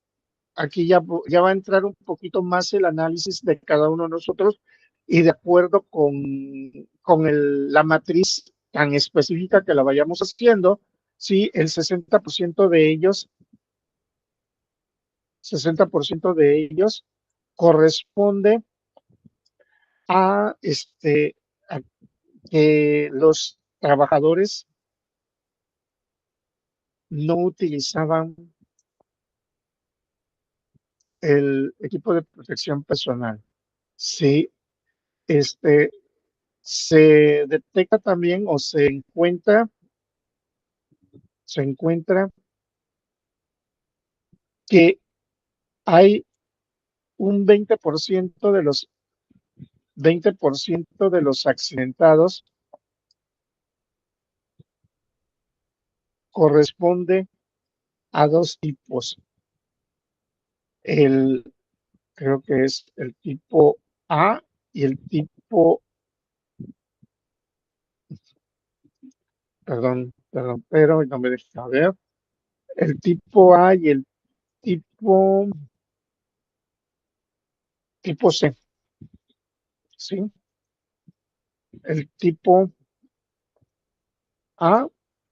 aquí ya va a entrar un poquito más el análisis de cada uno de nosotros y de acuerdo con la matriz tan específica que la vayamos haciendo, sí, el 60% de ellos, 60% de ellos corresponde a, a que los trabajadores no utilizaban el equipo de protección personal. Sí, este, se detecta también o se encuentra que hay un 20% de los accidentados corresponde a dos tipos. Creo que es el tipo A y el tipo, perdón, pero no me deja ver. El tipo A y el tipo, tipo C, ¿sí? El tipo A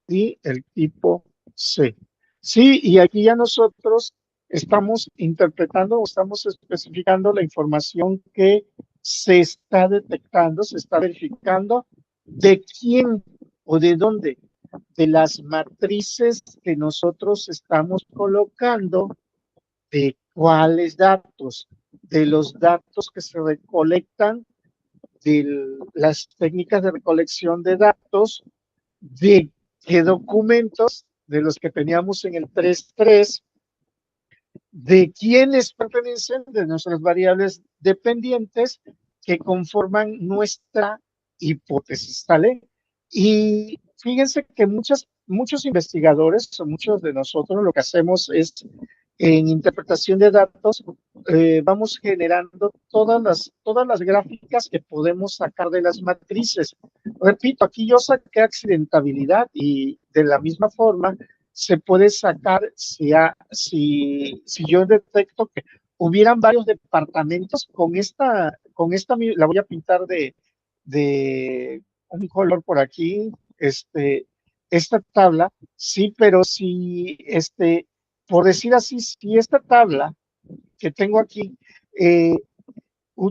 y el tipo C. Sí, y aquí ya nosotros estamos interpretando o estamos especificando la información que se está detectando, se está verificando de quién o de dónde, de las matrices que nosotros estamos colocando, de cuáles datos, de los datos que se recolectan, de las técnicas de recolección de datos, de qué documentos de los que teníamos en el 3.3, de quiénes pertenecen, de nuestras variables dependientes que conforman nuestra hipótesis, ¿vale? Y fíjense que muchos investigadores o muchos de nosotros lo que hacemos es en interpretación de datos, vamos generando todas las gráficas que podemos sacar de las matrices. Repito, aquí yo saqué accidentabilidad y de la misma forma se puede sacar si yo detecto que hubieran varios departamentos la voy a pintar de un color por aquí, esta tabla, sí, pero si por decir así, si esta tabla que tengo aquí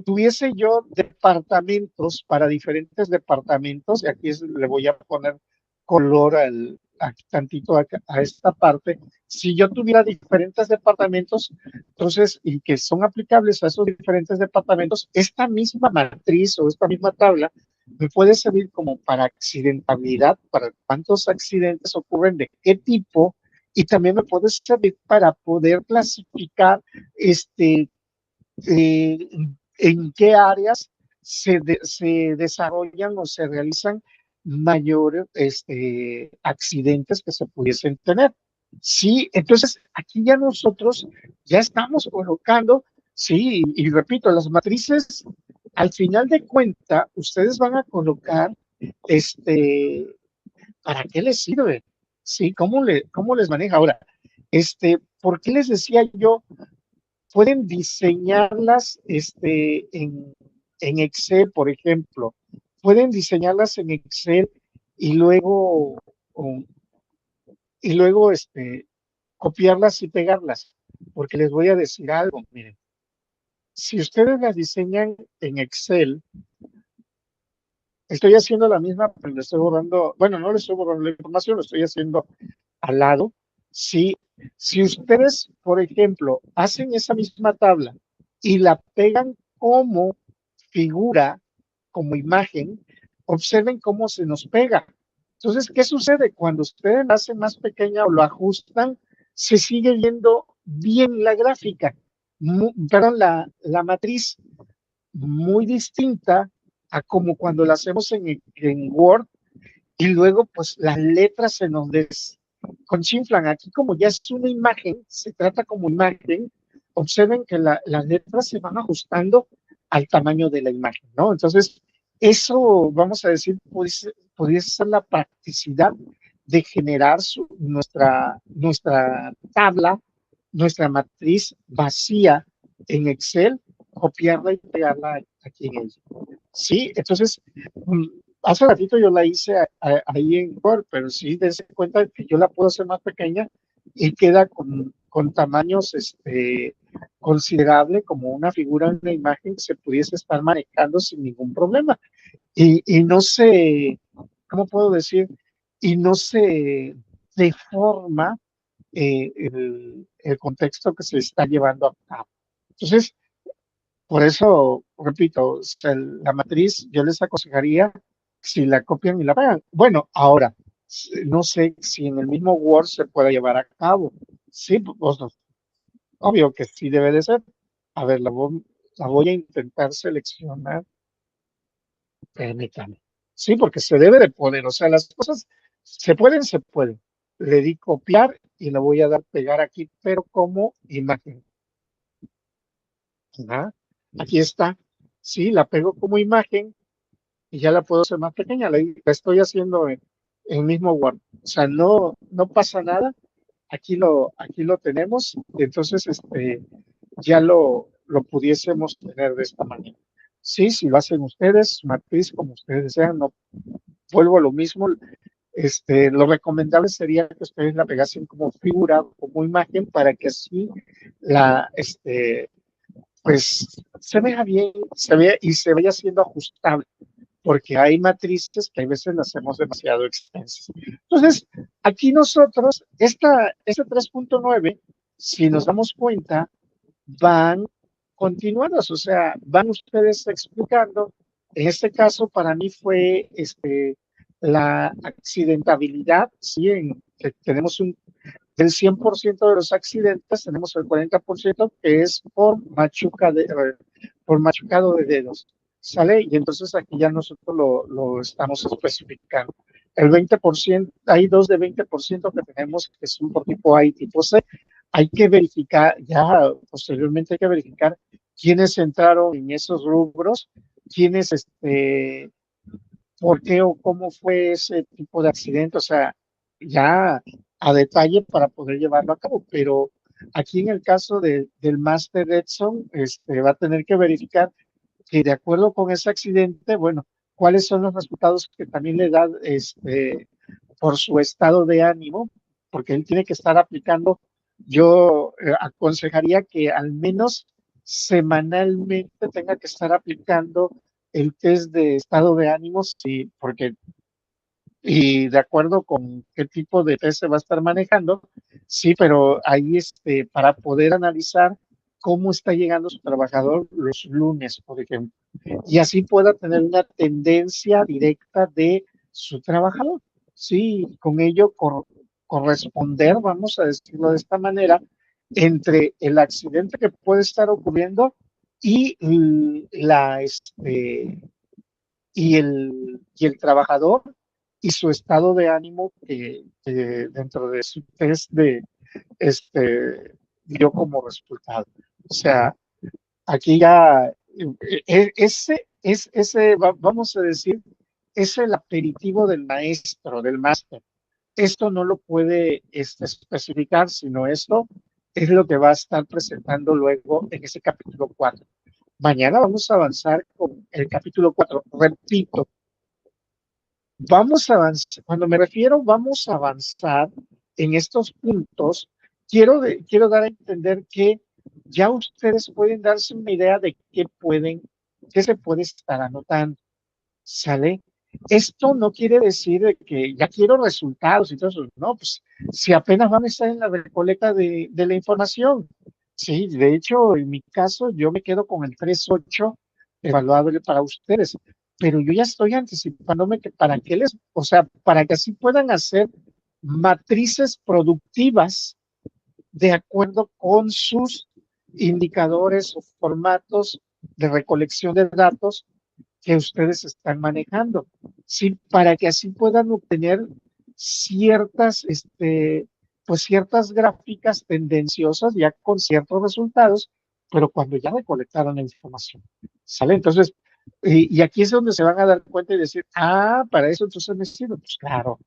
tuviese yo departamentos para diferentes departamentos, y aquí le voy a poner color aquí tantito a esta parte, si yo tuviera diferentes departamentos, entonces, y que son aplicables a esos diferentes departamentos, esta misma matriz o esta misma tabla me puede servir como para accidentabilidad, para cuántos accidentes ocurren, de qué tipo, y también me puede servir para poder clasificar eh, en qué áreas se desarrollan o se realizan mayores accidentes que se pudiesen tener. Sí, entonces aquí ya nosotros ya estamos colocando, sí, y repito, las matrices, al final de cuenta, ustedes van a colocar, ¿para qué les sirve? Sí, ¿cómo les maneja? Ahora, ¿por qué les decía yo pueden diseñarlas en Excel, por ejemplo? Pueden diseñarlas en Excel y luego, o- y luego copiarlas y pegarlas, porque les voy a decir algo, miren, si ustedes las diseñan en Excel, estoy haciendo la misma, pero le estoy borrando, bueno, no le estoy borrando la información, lo estoy haciendo al lado. Si ustedes, por ejemplo, hacen esa misma tabla y la pegan como figura, como imagen, observen cómo se nos pega. Entonces, ¿qué sucede? Cuando ustedes la hacen más pequeña o lo ajustan, se sigue viendo bien la gráfica, perdón, la matriz, muy distinta a como cuando la hacemos en Word y luego pues las letras se nos conchinflan. Aquí como ya es una imagen, se trata como imagen, observen que las letras se van ajustando al tamaño de la imagen, ¿no? Entonces, eso, vamos a decir, pudiese ser la practicidad de generar nuestra tabla, nuestra matriz vacía en Excel, copiarla y pegarla aquí en ella. Sí, entonces, hace ratito yo la hice ahí en Word, pero sí, dense cuenta que yo la puedo hacer más pequeña y queda con tamaños considerable, como una figura, una imagen que se pudiese estar manejando sin ningún problema. Y no se, ¿cómo puedo decir? Y no se deforma el contexto que se está llevando a cabo. Entonces, por eso, repito, la matriz yo les aconsejaría si la copian y la pegan. Bueno, ahora, no sé si en el mismo Word se puede llevar a cabo. Sí, pues, obvio que sí debe de ser. A ver, la voy a intentar seleccionar. Permítame. Sí, porque se debe de poder, o sea, las cosas se pueden, se pueden. Le di copiar y la voy a dar pegar aquí, pero como imagen. Ajá. Aquí está. Sí, la pego como imagen y ya la puedo hacer más pequeña. La estoy haciendo en mismo Word. O sea, no pasa nada. Aquí lo tenemos. Entonces, ya lo pudiésemos tener de esta manera. Sí, si lo hacen ustedes, matriz como ustedes desean, no vuelvo a lo mismo. Lo recomendable sería que ustedes la pegasen como figura, como imagen, para que así la, pues se vea bien, se vea y se vaya siendo ajustable, porque hay matrices que a veces las hacemos demasiado extensas. Entonces, aquí nosotros, este 3.9, si nos damos cuenta, van continuadas, o sea, van ustedes explicando. En este caso, para mí fue la accidentabilidad, ¿sí? Que tenemos del 100% de los accidentes, tenemos el 40% que es por machucado de dedos, ¿sale? Y entonces aquí ya nosotros lo estamos especificando. El 20%, hay dos de 20% que tenemos que son por tipo A y tipo C. Hay que verificar, ya posteriormente hay que verificar quiénes entraron en esos rubros, quiénes, por qué o cómo fue ese tipo de accidente, o sea, ya a detalle para poder llevarlo a cabo, pero aquí en el caso del Master Edson, va a tener que verificar que de acuerdo con ese accidente, bueno, cuáles son los resultados que también le da por su estado de ánimo, porque él tiene que estar aplicando. Yo aconsejaría que al menos semanalmente tenga que estar aplicando el test de estado de ánimo, sí, porque y de acuerdo con qué tipo de test se va a estar manejando, sí, pero ahí para poder analizar cómo está llegando su trabajador los lunes, por ejemplo, y así pueda tener una tendencia directa de su trabajador, sí, con ello corresponder, vamos a decirlo de esta manera, entre el accidente que puede estar ocurriendo y y el trabajador y su estado de ánimo que dentro de su test dio como resultado. O sea, aquí ya vamos a decir, es el aperitivo del maestro, del máster. Esto no lo puede especificar, sino esto es lo que va a estar presentando luego en ese capítulo 4. Mañana vamos a avanzar con el capítulo 4. Repito, vamos a avanzar, cuando me refiero vamos a avanzar en estos puntos, quiero dar a entender que ya ustedes pueden darse una idea de qué se puede estar anotando, ¿sale? Esto no quiere decir de que ya quiero resultados y todo eso, no, pues si apenas van a estar en la recolecta de la información, sí, de hecho, en mi caso, yo me quedo con el 3.8 evaluable para ustedes, pero yo ya estoy anticipándome que para que o sea, para que así puedan hacer matrices productivas de acuerdo con sus indicadores o formatos de recolección de datos que ustedes están manejando, sí, para que así puedan obtener ciertas, pues ciertas gráficas tendenciosas ya con ciertos resultados, pero cuando ya recolectaron la información, ¿sale? Entonces, y aquí es donde se van a dar cuenta y decir, para eso entonces me sirve, pues claro,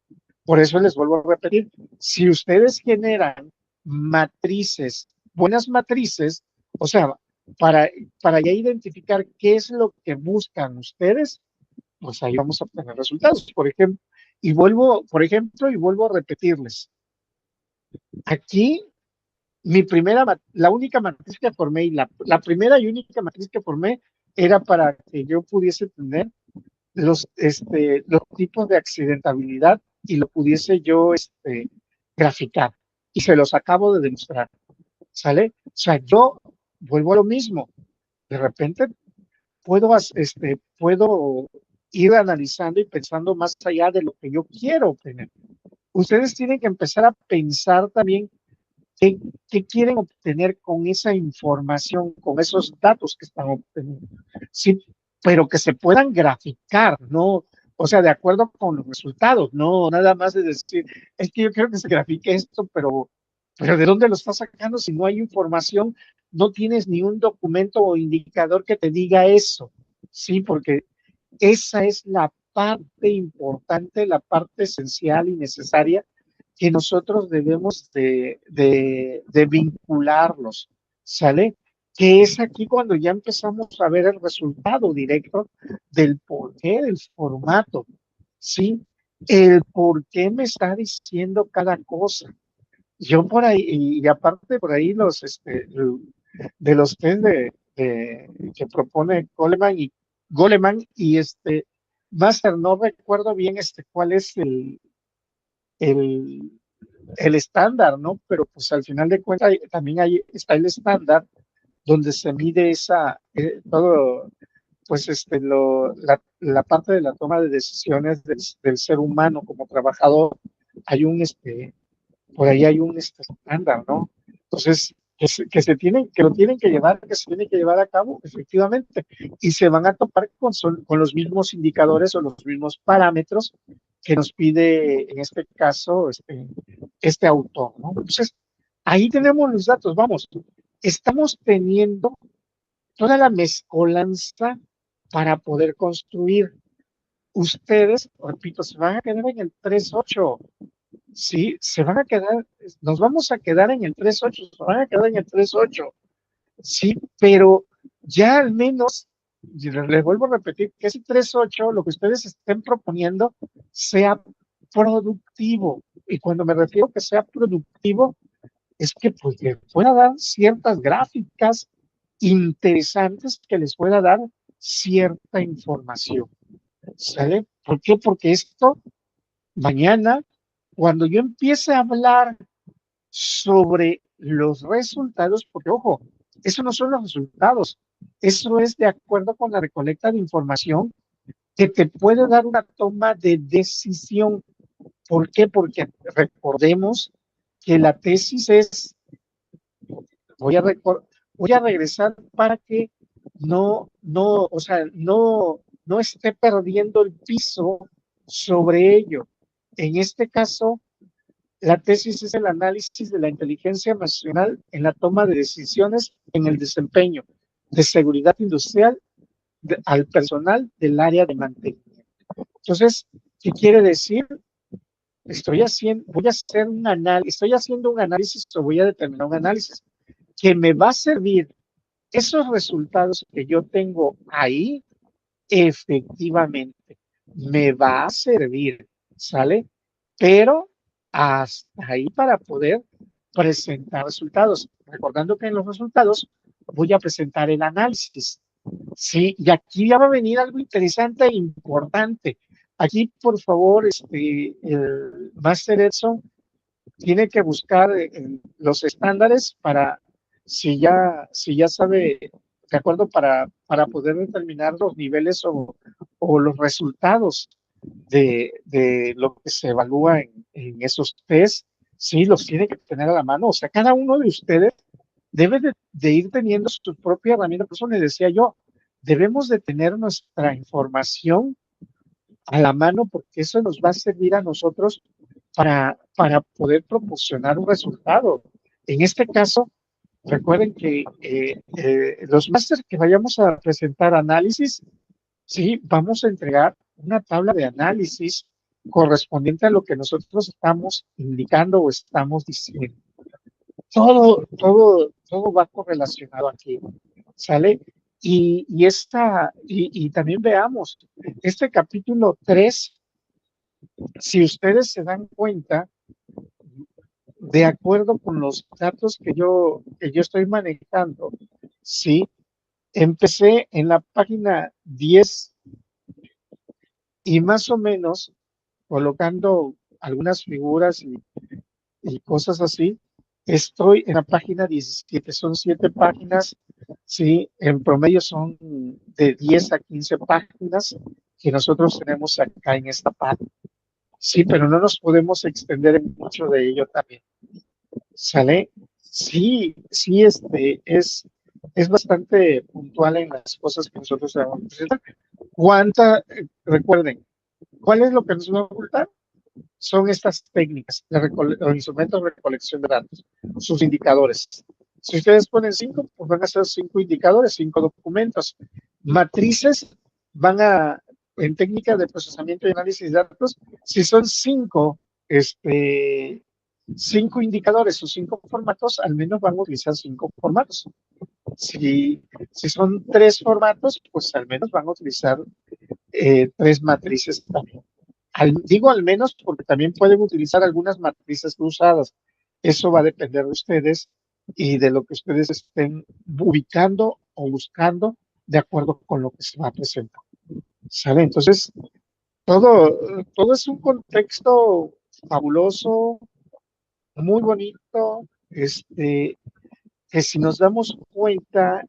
Por eso les vuelvo a repetir, si ustedes generan matrices, buenas matrices, o sea, para, para ya identificar qué es lo que buscan ustedes, pues ahí vamos a obtener resultados. Por ejemplo, y vuelvo a repetirles, aquí la única matriz que formé y la primera y única matriz que formé era para que yo pudiese tener los tipos de accidentabilidad y lo pudiese yo graficar. Y se los acabo de demostrar, ¿sale? O sea, yo vuelvo a lo mismo. De repente puedo ir analizando y pensando más allá de lo que yo quiero obtener. Ustedes tienen que empezar a pensar también qué, qué quieren obtener con esa información, con esos datos que están obteniendo. Sí, pero que se puedan graficar, ¿no? O sea, de acuerdo con los resultados, no nada más de decir, es que yo quiero que se grafique esto, pero ¿de dónde lo estás sacando si no hay información? No tienes ni un documento o indicador que te diga eso, ¿sí? Porque esa es la parte importante, la parte esencial y necesaria que nosotros debemos de vincularlos, ¿sale? Que es aquí cuando ya empezamos a ver el resultado directo del porqué del formato, ¿sí? El por qué me está diciendo cada cosa. Yo por ahí, y aparte por ahí de los test que propone Goleman y Master, no recuerdo bien cuál es el, el estándar, ¿no? Pero pues al final de cuentas también está el estándar donde se mide todo, pues la parte de la toma de decisiones del ser humano como trabajador. Hay por ahí hay un estándar, ¿no? Entonces, que lo tienen que llevar, que se tiene que llevar a cabo, efectivamente, y se van a topar con los mismos indicadores o los mismos parámetros que nos pide, en este caso, este autor, ¿no? Entonces, ahí tenemos los datos, vamos, estamos teniendo toda la mezcolanza para poder construir. Ustedes, repito, se van a quedar en el 3.8. Sí, nos vamos a quedar en el 3.8, se van a quedar en el 3.8. Sí, pero ya al menos, les vuelvo a repetir, que ese 3.8, lo que ustedes estén proponiendo, sea productivo. Y cuando me refiero a que sea productivo, es que pues les pueda dar ciertas gráficas interesantes que les pueda dar cierta información. ¿Sale? ¿Por qué? Porque esto mañana, cuando yo empiece a hablar sobre los resultados, porque ojo, eso no son los resultados, eso es de acuerdo con la recolecta de información que te puede dar una toma de decisión. ¿Por qué? Porque recordemos que la tesis es, voy a, voy a regresar para que o sea, no esté perdiendo el piso sobre ello. En este caso, la tesis es el análisis de la inteligencia emocional en la toma de decisiones en el desempeño de seguridad industrial al personal del área de mantenimiento. Entonces, ¿qué quiere decir? Estoy haciendo un análisis o voy a determinar un análisis que me va a servir esos resultados que yo tengo ahí, efectivamente, me va a servir, ¿sale? Pero hasta ahí para poder presentar resultados. Recordando que en los resultados voy a presentar el análisis. Sí, y aquí ya va a venir algo interesante e importante. Aquí, por favor, el Master Edson tiene que buscar los estándares para, si ya sabe, de acuerdo, para poder determinar los niveles o los resultados de lo que se evalúa en esos test, sí, los tiene que tener a la mano. O sea, cada uno de ustedes debe de ir teniendo su propia herramienta. Por eso les decía yo, debemos de tener nuestra información a la mano porque eso nos va a servir a nosotros para poder proporcionar un resultado. En este caso, recuerden que los másteres que vayamos a presentar análisis, sí, vamos a entregar una tabla de análisis correspondiente a lo que nosotros estamos indicando o estamos diciendo. Todo va correlacionado aquí, ¿sale? Y también veamos, este capítulo 3, si ustedes se dan cuenta, de acuerdo con los datos que yo estoy manejando, ¿sí? Empecé en la página 10 y más o menos colocando algunas figuras y cosas así. Estoy en la página 17, son 7 páginas, sí, en promedio son de 10 a 15 páginas que nosotros tenemos acá en esta parte. Sí, pero no nos podemos extender en mucho de ello también. ¿Sale? Sí, sí, es bastante puntual en las cosas que nosotros vamos a presentar. Recuerden, ¿cuál es lo que nos va a ocultar? Son estas técnicas o instrumentos de recolección de datos, sus indicadores. Si ustedes ponen 5, pues van a ser 5 indicadores, 5 documentos. Matrices en técnica de procesamiento y análisis de datos, si son 5 indicadores o 5 formatos, al menos van a utilizar 5 formatos. Si son 3 formatos, pues al menos van a utilizar 3 matrices también. Digo al menos porque también pueden utilizar algunas matrices cruzadas. Eso va a depender de ustedes y de lo que ustedes estén ubicando o buscando de acuerdo con lo que se va a presentar. ¿Sale? Entonces, todo es un contexto fabuloso, muy bonito, que si nos damos cuenta,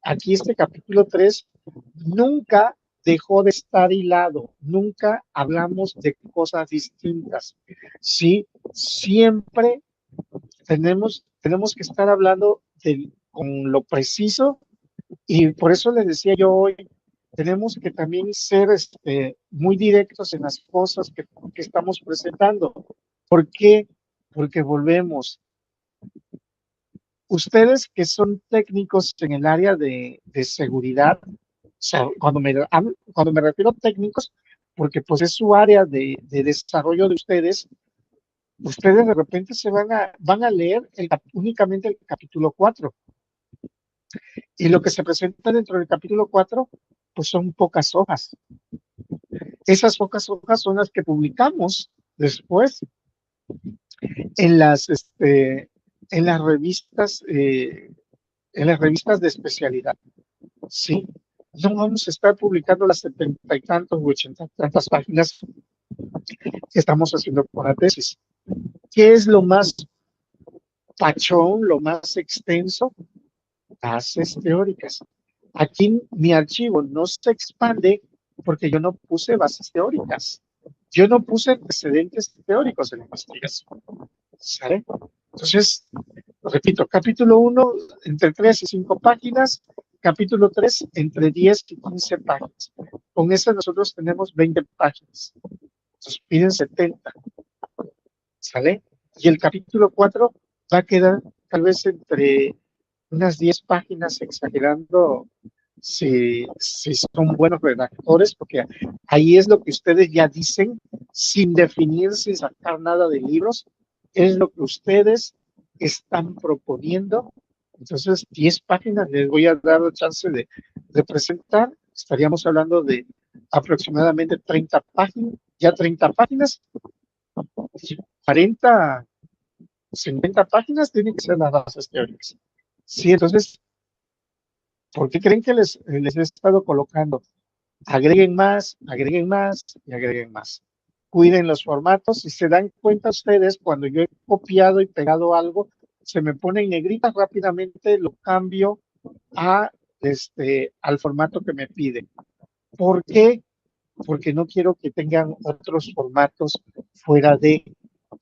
aquí este capítulo 3 nunca dejó de estar hilado, nunca hablamos de cosas distintas, ¿sí? Siempre tenemos que estar hablando con lo preciso y por eso les decía yo hoy, tenemos que también ser muy directos en las cosas que estamos presentando. ¿Por qué? Porque volvemos. Ustedes que son técnicos en el área de seguridad, o sea, cuando me refiero a técnicos, porque pues es su área de desarrollo de ustedes de repente van a leer únicamente el capítulo 4. Y lo que se presenta dentro del capítulo 4, pues son pocas hojas. Esas pocas hojas son las que publicamos después en las, en las revistas, en las revistas de especialidad. Sí, no vamos a estar publicando las 70 y tantos o 80 y tantas páginas que estamos haciendo con la tesis. ¿Qué es lo más pachón, lo más extenso? Bases teóricas. Aquí mi archivo no se expande porque yo no puse bases teóricas. Yo no puse antecedentes teóricos en la investigación. ¿Sale? Entonces, repito, capítulo 1 entre 3 y 5 páginas, capítulo 3 entre 10 y 15 páginas. Con eso nosotros tenemos 20 páginas. Entonces piden 70. ¿Sale? Y el capítulo 4 va a quedar tal vez entre unas 10 páginas, exagerando si son buenos redactores, porque ahí es lo que ustedes ya dicen, sin definir, sin sacar nada de libros, es lo que ustedes están proponiendo. Entonces, 10 páginas les voy a dar la chance de presentar. Estaríamos hablando de aproximadamente 30 páginas, ya 30 páginas, 40, 50 páginas tienen que ser las bases teóricas. Sí, entonces, ¿por qué creen que les he estado colocando? Agreguen más y agreguen más. Cuiden los formatos. Si se dan cuenta ustedes, cuando yo he copiado y pegado algo, se me pone en negrita rápidamente, lo cambio al formato que me piden. ¿Por qué? Porque no quiero que tengan otros formatos fuera de.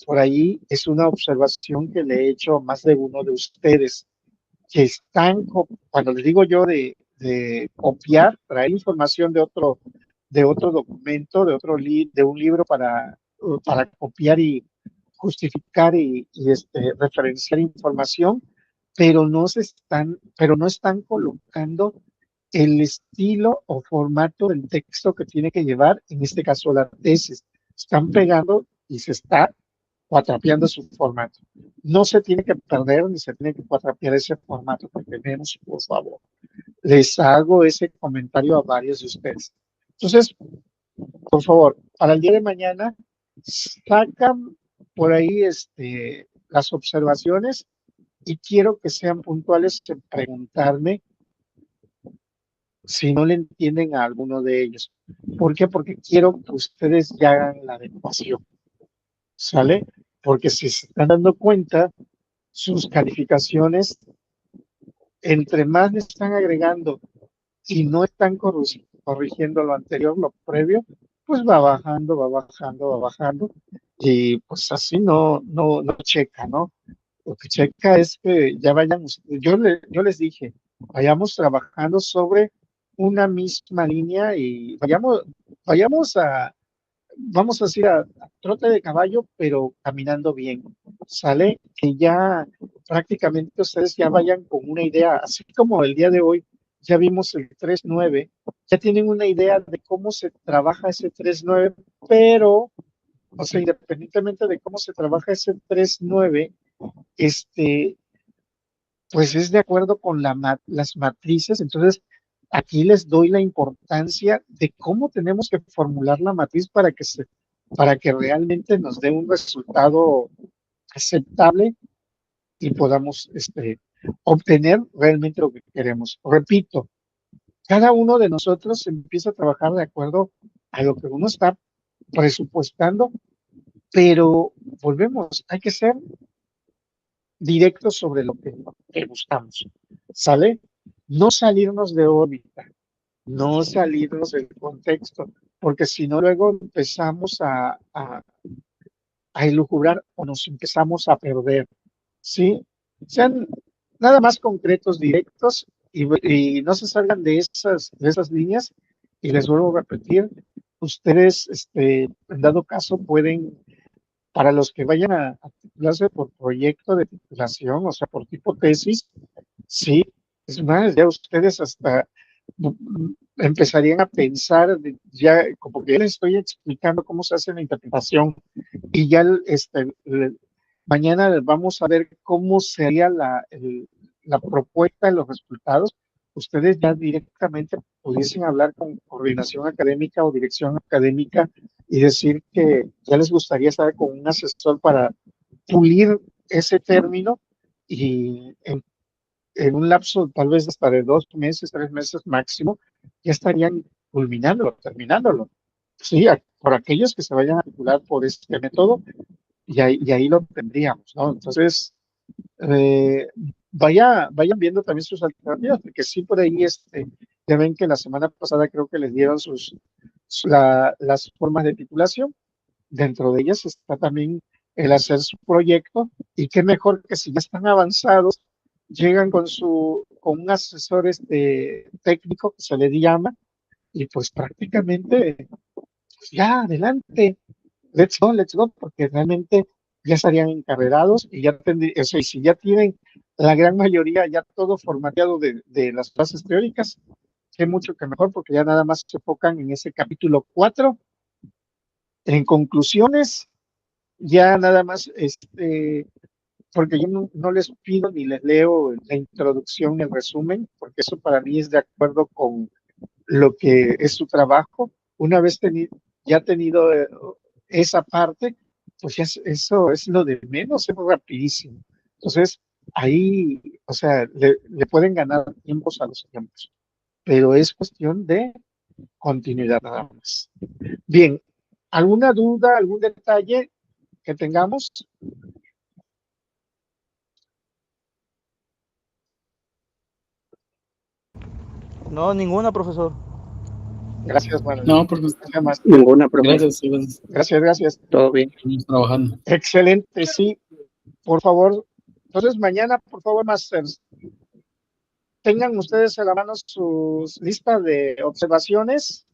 Por ahí es una observación que le he hecho a más de uno de ustedes que están, cuando les digo yo de copiar, traer información de otro documento, de un libro para copiar y justificar y referenciar información, pero no están colocando el estilo o formato del texto que tiene que llevar, en este caso la tesis. están pegando y se está cuatrapeando su formato. No se tiene que perder ni se tiene que cuatrapear ese formato que tenemos, por favor. Les hago ese comentario a varios de ustedes. Entonces, por favor, para el día de mañana, sacan por ahí las observaciones y quiero que sean puntuales en preguntarme si no le entienden a alguno de ellos. ¿Por qué? Porque quiero que ustedes ya hagan la adecuación, ¿sale? Porque si se están dando cuenta, sus calificaciones, entre más le están agregando y no están corrigiendo lo anterior, lo previo, pues va bajando, va bajando, va bajando, y pues así no checa, ¿no? Lo que checa es que ya vayan, yo les dije, vayamos trabajando sobre una misma línea y vamos a decir a trote de caballo, pero caminando bien. Sale que ya prácticamente ustedes ya vayan con una idea, así como el día de hoy ya vimos el 3-9, ya tienen una idea de cómo se trabaja ese 3-9, pero, o sea, independientemente de cómo se trabaja ese 3-9, pues es de acuerdo con las matrices. Entonces, aquí les doy la importancia de cómo tenemos que formular la matriz para que realmente nos dé un resultado aceptable y podamos obtener realmente lo que queremos. Repito, cada uno de nosotros empieza a trabajar de acuerdo a lo que uno está presupuestando, pero volvemos, hay que ser directos sobre lo que buscamos. ¿Sale? No salirnos de órbita, no salirnos del contexto, porque si no luego empezamos a elucubrar o nos empezamos a perder, ¿sí? Sean nada más concretos, directos y no se salgan de esas líneas. Y les vuelvo a repetir, ustedes, en dado caso, pueden, para los que vayan a titularse por proyecto de titulación, o sea, por tipo tesis, sí, es más, ya ustedes hasta empezarían a pensar, ya como que ya les estoy explicando cómo se hace la interpretación y ya mañana vamos a ver cómo sería la propuesta de los resultados. Ustedes ya directamente pudiesen hablar con coordinación académica o dirección académica y decir que ya les gustaría estar con un asesor para pulir ese término y en un lapso tal vez hasta de 2 meses, 3 meses máximo, ya estarían culminándolo, terminándolo. Sí, por aquellos que se vayan a titular por este método, y ahí lo tendríamos, ¿no? Entonces, eh, vayan viendo también sus alternativas, porque sí por ahí, ya ven que la semana pasada creo que les dieron las formas de titulación. Dentro de ellas está también el hacer su proyecto, y qué mejor que si ya están avanzados, llegan con un asesor técnico que se le llama, y pues prácticamente, pues ya adelante, let's go, porque realmente ya estarían encarrerados y ya tendrían, o sea, y si ya tienen la gran mayoría ya todo formateado de las clases teóricas, qué mucho que mejor, porque ya nada más se enfocan en ese capítulo 4. En conclusiones, ya nada más, porque yo no les pido ni les leo la introducción, el resumen, porque eso para mí es de acuerdo con lo que es su trabajo. Una vez ya tenido esa parte, pues ya eso es lo de menos, es rapidísimo. Entonces, ahí, o sea, le pueden ganar tiempos a los tiempos, pero es cuestión de continuidad nada más. Bien, ¿alguna duda, algún detalle que tengamos? No, ninguna, profesor. Gracias, Manuel. No, porque Ninguna propuesta. gracias, Gracias. Todo bien. estamos trabajando. Excelente, sí. Por favor, entonces mañana, por favor, Masters, tengan ustedes a la mano sus listas de observaciones,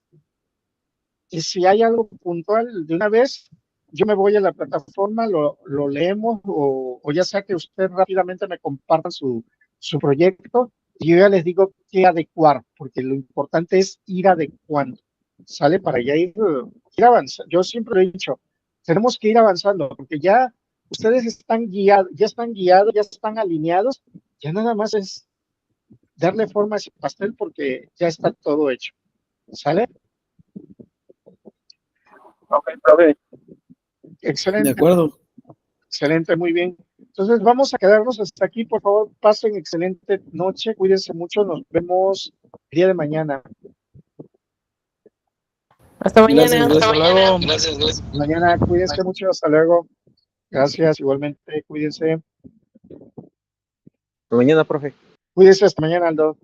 y si hay algo puntual de una vez, yo me voy a la plataforma, lo leemos, o ya sea que usted rápidamente me comparta su proyecto y yo ya les digo qué adecuar, porque lo importante es ir adecuando. sale para ya ir avanzando. Yo siempre lo he dicho, tenemos que ir avanzando, porque ya ustedes están guiados, ya están alineados, ya nada más es darle forma a ese pastel porque ya está todo hecho. ¿Sale? Ok, profe. Excelente. De acuerdo. Excelente, muy bien. Entonces vamos a quedarnos hasta aquí. Por favor, pasen excelente noche. Cuídense mucho. Nos vemos el día de mañana. Hasta mañana. Gracias, Hasta luego. Mañana, cuídense mucho. Hasta luego. Gracias. Igualmente, cuídense. Mañana, profe. Cuídense hasta mañana, Aldo.